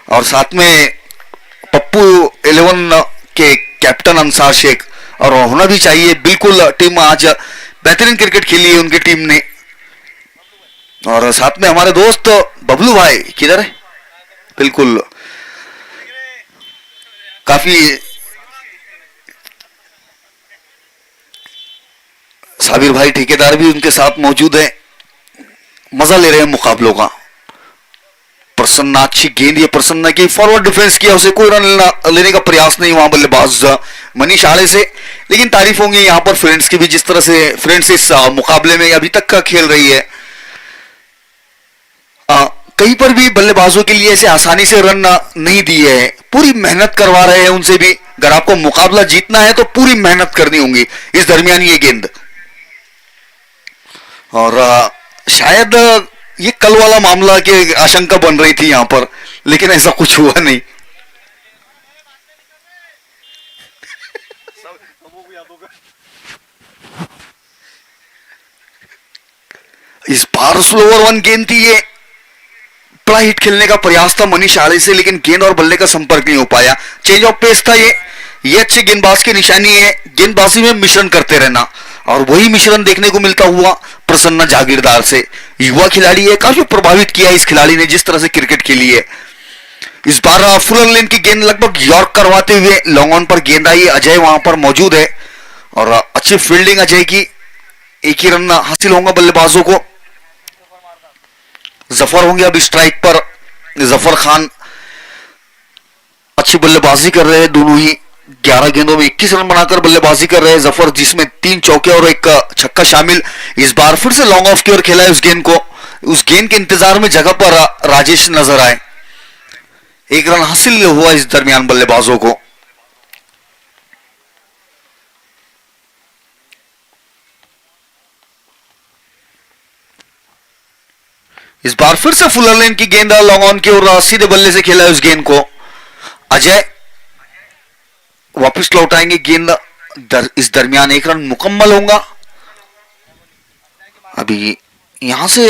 और साथ में पप्पू 11 के कैप्टन अंसार शेख, और होना भी चाहिए। बिल्कुल टीम आज बेहतरीन क्रिकेट खेली है उनकी टीम ने। और साथ में हमारे दोस्त बबलू भाई किधर है, बिल्कुल काफी साबिर भाई ठेकेदार भी उनके साथ मौजूद है, मजा ले रहे हैं मुकाबलों का। प्रसन्ना अच्छी गेंद, ये प्रसन्ना की फॉरवर्ड डिफेंस किया, उसे कोई रन लेने का प्रयास नहीं वहां बल्लेबाज मनीष आड़े से। लेकिन तारीफ होंगी यहाँ पर फ्रेंड्स की भी, जिस तरह से फ्रेंड्स इस मुकाबले में अभी तक का खेल रही है। कहीं पर भी बल्लेबाजों के लिए ऐसे आसानी से रन नहीं दिए हैं, पूरी मेहनत करवा रहे हैं उनसे भी। अगर आपको मुकाबला जीतना है तो पूरी मेहनत करनी होगी। इस दरमियान ये गेंद और शायद ये कल वाला मामला की आशंका बन रही थी यहां पर, लेकिन ऐसा कुछ हुआ नहीं। इस बार स्लोवर 1 गेंद थी, ये बड़ा हिट खेलने का प्रयास था मनीष आड़े से लेकिन गेंद और बल्ले का संपर्क नहीं हो पाया। चेंज ऑफ पेस था ये अच्छे गेंदबाज की निशानी है, गेंदबाजी में मिश्रण करते रहना, और वही मिश्रण देखने को मिलता हुआ प्रसन्ना जागीरदार से। युवा खिलाड़ी है, काफी प्रभावित किया इस खिलाड़ी ने जिस तरह से क्रिकेट खेली है। इस बार फुल लेन की गेंद लगभग यॉर्क करवाते हुए लॉन्ग ऑन पर गेंद आई। अजय वहां पर मौजूद है और अच्छी फील्डिंग अजय की। 1 ही रन हासिल होगा बल्लेबाजों को। जफर होंगे अब स्ट्राइक पर। जफर खान अच्छी बल्लेबाजी कर रहे हैं दोनों ही, 11 गेंदों में 21 रन बनाकर बल्लेबाजी कर रहे हैं जफर, जिसमें 3 चौके और 1 छक्का शामिल। इस बार फिर से लॉन्ग ऑफ की ओर खेला है उस गेंद को। उस गेंद के इंतजार में जगह पर राजेश नजर आए। 1 रन हासिल हुआ इस दरमियान बल्लेबाजों को। इस बार फिर से फुलर लेन की गेंद लॉन्ग ऑन की ओर सीधे बल्ले से खेला है उस गेंद को। अजय वापस लौटाएंगे गेंद। इस दरमियान 1 रन मुकम्मल होगा। अभी यहां से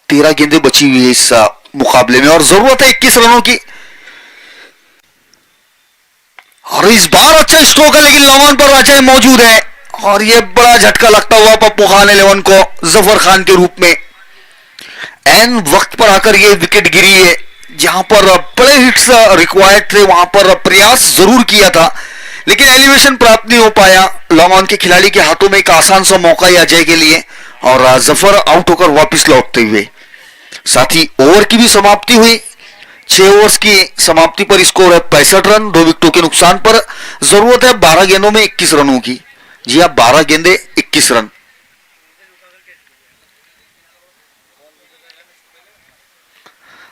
13 गेंदें बची हुई है इस मुकाबले में और जरूरत है 21 रनों की। और इस बार अच्छा स्ट्रोक है, लेकिन लॉन्ग ऑन पर अजय मौजूद है और यह बड़ा झटका लगता हुआ पप्पू खान 11 को जफर खान के रूप में। एन वक्त पर आकर यह विकेट गिरी है। जहां पर बड़े हिट्स रिक्वायर्ड थे वहां पर प्रयास जरूर किया था, लेकिन एलिवेशन प्राप्त नहीं हो पाया। लॉन्ग ऑन के खिलाड़ी के हाथों में एक आसान सा मौका है अजय के लिए और जफर आउट होकर वापस लौटते हुए। साथ ही ओवर की भी समाप्ति हुई। 6 ओवर्स की समाप्ति पर स्कोर है 65 रन, 2 विकेटों के नुकसान पर। जरूरत है 12 गेंदों में 21 रनों की। जी हाँ, 12 गेंदे 21 रन।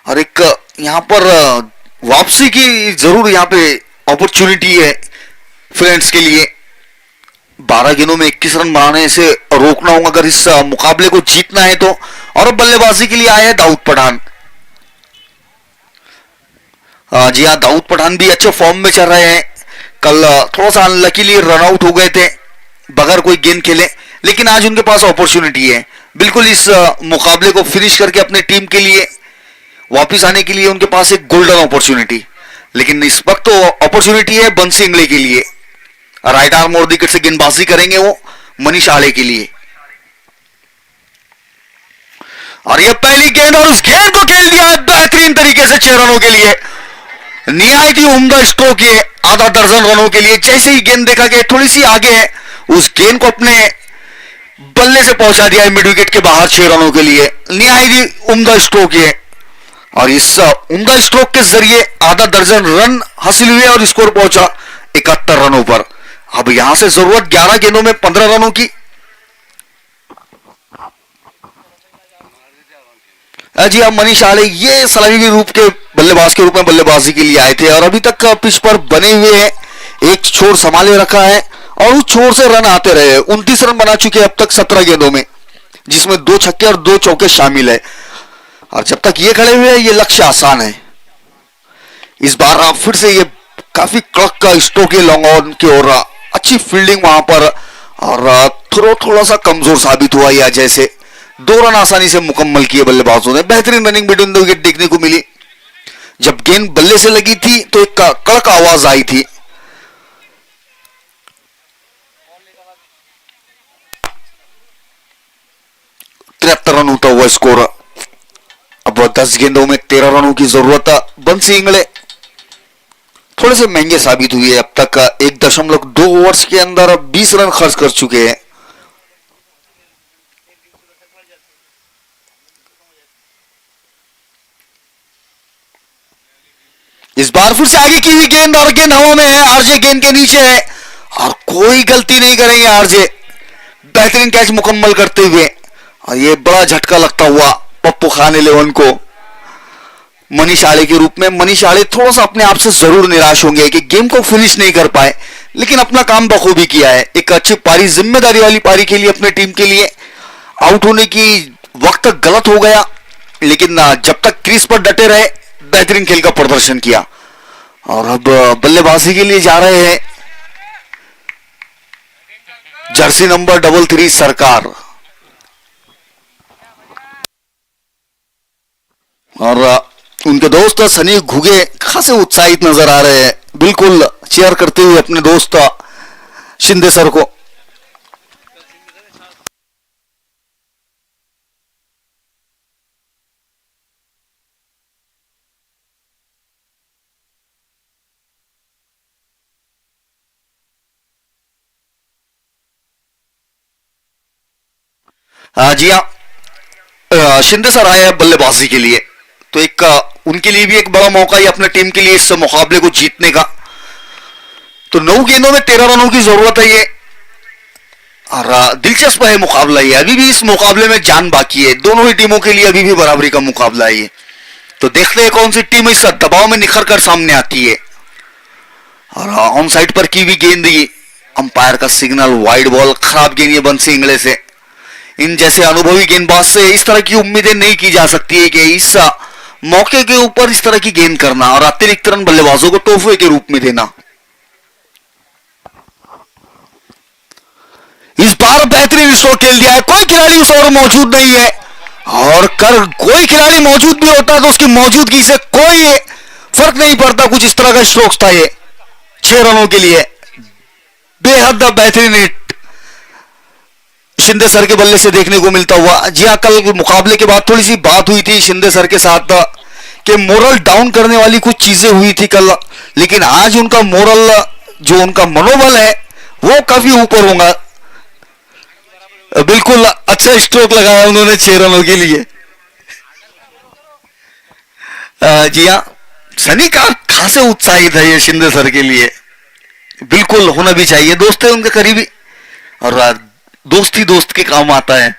और एक यहां पर वापसी की जरूर यहां पे अपॉर्चुनिटी है फ्रेंड्स के लिए। 12 गेंदों में 21 रन बनाने से रोकना होगा अगर इस मुकाबले को जीतना है तो। और अब बल्लेबाजी के लिए आए हैं दाऊद पठान। जी हाँ, दाऊद पठान भी अच्छे फॉर्म में चल रहे हैं। कल थोड़ा सा अनलकीली रन आउट हो गए थे बगैर कोई गेंद खेले, लेकिन आज उनके पास अपॉर्चुनिटी है बिल्कुल इस मुकाबले को फिनिश करके अपने टीम के लिए वापिस आने के लिए। उनके पास एक गोल्डन अपॉर्चुनिटी, लेकिन इस वक्त तो अपॉर्चुनिटी है बंसी इंगले के लिए। राइट आर्म और विकेट से गेंदबाजी करेंगे वो मनीष आले के लिए। और यह पहली गेंद और उस गेंद को खेल दिया बेहतरीन तरीके से 6 रनों के लिए। निहायत ही उम्दा स्ट्रोक है आधा दर्जन रनों के लिए। जैसे ही गेंद देखा कि थोड़ी सी आगे है, उस गेंद को अपने बल्ले से पहुंचा दिया है मिड विकेट के बाहर 6 रनों के लिए। निहायत ही उम्दा स्ट्रोक है और इस उम्दा स्ट्रोक के जरिए आधा दर्जन रन हासिल हुए और स्कोर पहुंचा 71 रनों पर। अब यहां से जरूरत 11 गेंदों में 15 रनों की। जी हाँ, मनीष आले ये सलामी रूप के बल्लेबाज के रूप में बल्लेबाजी के लिए आए थे और अभी तक पिच पर बने हुए हैं। एक छोर संभाले रखा है और उस छोर से रन आते रहे। 29 रन बना चुके अब तक 17 गेंदों में, जिसमें 2 छक्के और 2 चौके शामिल है। और जब तक ये खड़े हुए हैं ये लक्ष्य आसान है। इस बार फिर से ये काफी कड़क का स्ट्रोक है लॉन्ग ऑन की ओर। अच्छी फील्डिंग वहां पर और थोड़ा सा कमजोर साबित हुआ यह अजय से। 2 रन आसानी से मुकम्मल किए बल्लेबाजों ने। बेहतरीन रनिंग बिटवीन द विकेट देखने को मिली। जब गेंद बल्ले से लगी थी तो एक कड़क आवाज आई थी। रन होता हुआ स्कोर। अब 10 गेंदों में 13 रनों की जरूरत। बंसी इंगले थोड़े से महंगे साबित हुए। अब तक 1.2 ओवर्स के अंदर 20 रन खर्च कर चुके हैं। इस बार फिर से आगे की हुई गेंद और गेंद हवा में है। आरजे गेंद के नीचे है और कोई गलती नहीं करेंगे आरजे। बेहतरीन कैच मुकम्मल करते हुए और ये बड़ा झटका लगता हुआ पप्पू खान 11 को मनीष आले के रूप में। मनीष आले थोड़ा सा अपने आप से जरूर निराश होंगे कि गेम को फिनिश नहीं कर पाए, लेकिन अपना काम बखूबी किया है। एक अच्छी पारी, जिम्मेदारी वाली पारी के लिए अपने टीम के लिए। आउट होने की वक्त गलत हो गया, लेकिन जब तक क्रीज पर डटे रहे बेहतरीन खेल का प्रदर्शन किया। और अब बल्लेबाजी के लिए जा रहे हैं जर्सी नंबर 33 सरकार। और उनके दोस्त सनी घुगे खासे उत्साहित नजर आ रहे हैं, बिल्कुल चेयर करते हुए अपने दोस्त शिंदे सर को। जी हाँ, शिंदे सर आए हैं बल्लेबाजी के लिए, तो एक उनके लिए भी एक बड़ा मौका है अपने टीम के लिए इस मुकाबले को जीतने का। तो 9 गेंदों में 13 रनों की जरूरत है ये। और दिलचस्प है मुकाबला ये, अभी भी इस मुकाबले में जान बाकी है, दोनों ही टीमों के लिए अभी भी बराबरी का मुकाबला है ये। तो देखते हैं कौन सी टीम इस दबाव में निखर कर सामने आती है। और ऑन साइड पर की भी गेंद, अंपायर का सिग्नल, वाइड बॉल, खराब गेंद ये बंसी इंगले से। इन जैसे अनुभवी गेंदबाज से इस तरह की उम्मीदें नहीं की जा सकती है कि इस मौके के ऊपर इस तरह की गेंद करना और अतिरिक्त रन बल्लेबाजों को तोहफे के रूप में देना। इस बार बेहतरीन स्ट्रोक खेल दिया है, कोई खिलाड़ी उस ओवर मौजूद नहीं है, और कर कोई खिलाड़ी मौजूद भी होता है तो उसकी मौजूदगी से कोई फर्क नहीं पड़ता। कुछ इस तरह का स्ट्रोक्स था ये 6 रनों के लिए, बेहद बेहतरीन हिट शिंदे सर के बल्ले से देखने को मिलता हुआ। जी हाँ, कल मुकाबले के बाद थोड़ी सी बात हुई थी शिंदे सर के साथ कि मोरल डाउन करने वाली कुछ चीजें हुई थी कल, लेकिन आज उनका मोरल, जो उनका मनोबल है वो काफी ऊपर होगा। बिल्कुल अच्छा स्ट्रोक लगाया उन्होंने 6 रनों के लिए। जी हाँ, सनी का खासे उत्साहित है ये शिंदे सर के लिए, बिल्कुल होना भी चाहिए, दोस्त है उनके करीबी, और दोस्त ही दोस्त के काम आता है।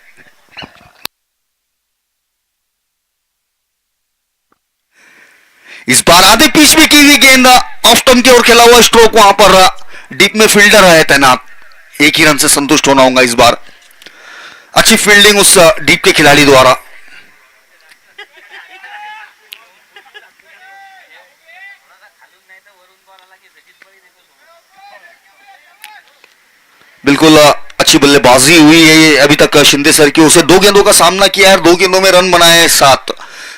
इस बार आधे पिच में की हुई गेंद ऑफ स्टंप की ओर खेला हुआ स्ट्रोक, वहां पर डीप में फील्डर है तैनात, एक ही रन से संतुष्ट होना होगा इस बार। अच्छी फील्डिंग उस डीप के खिलाड़ी द्वारा। बिल्कुल अच्छी बल्लेबाजी हुई है ये अभी तक शिंदे सर की ओर से। 2 गेंदों का सामना किया है, 2 गेंदों में रन बनाए हैं 7,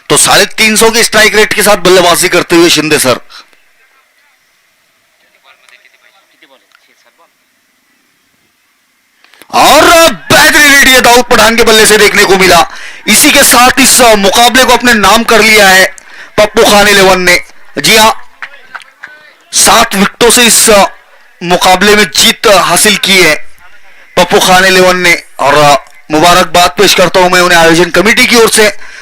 तो 350 के स्ट्राइक रेट के साथ बल्लेबाजी करते हुए शिंदे सर। और बेहतरीन हिट ये दाऊद पठान के बल्ले से देखने को मिला। इसी के साथ इस मुकाबले को अपने नाम कर लिया है पप्पू खान 11 ने। जी हाँ, 7 विकेटों से इस मुकाबले में जीत हासिल की है पप्पू खान 11 ने, और मुबारकबाद पेश करता हूं मैं उन्हें आयोजन कमेटी की ओर से।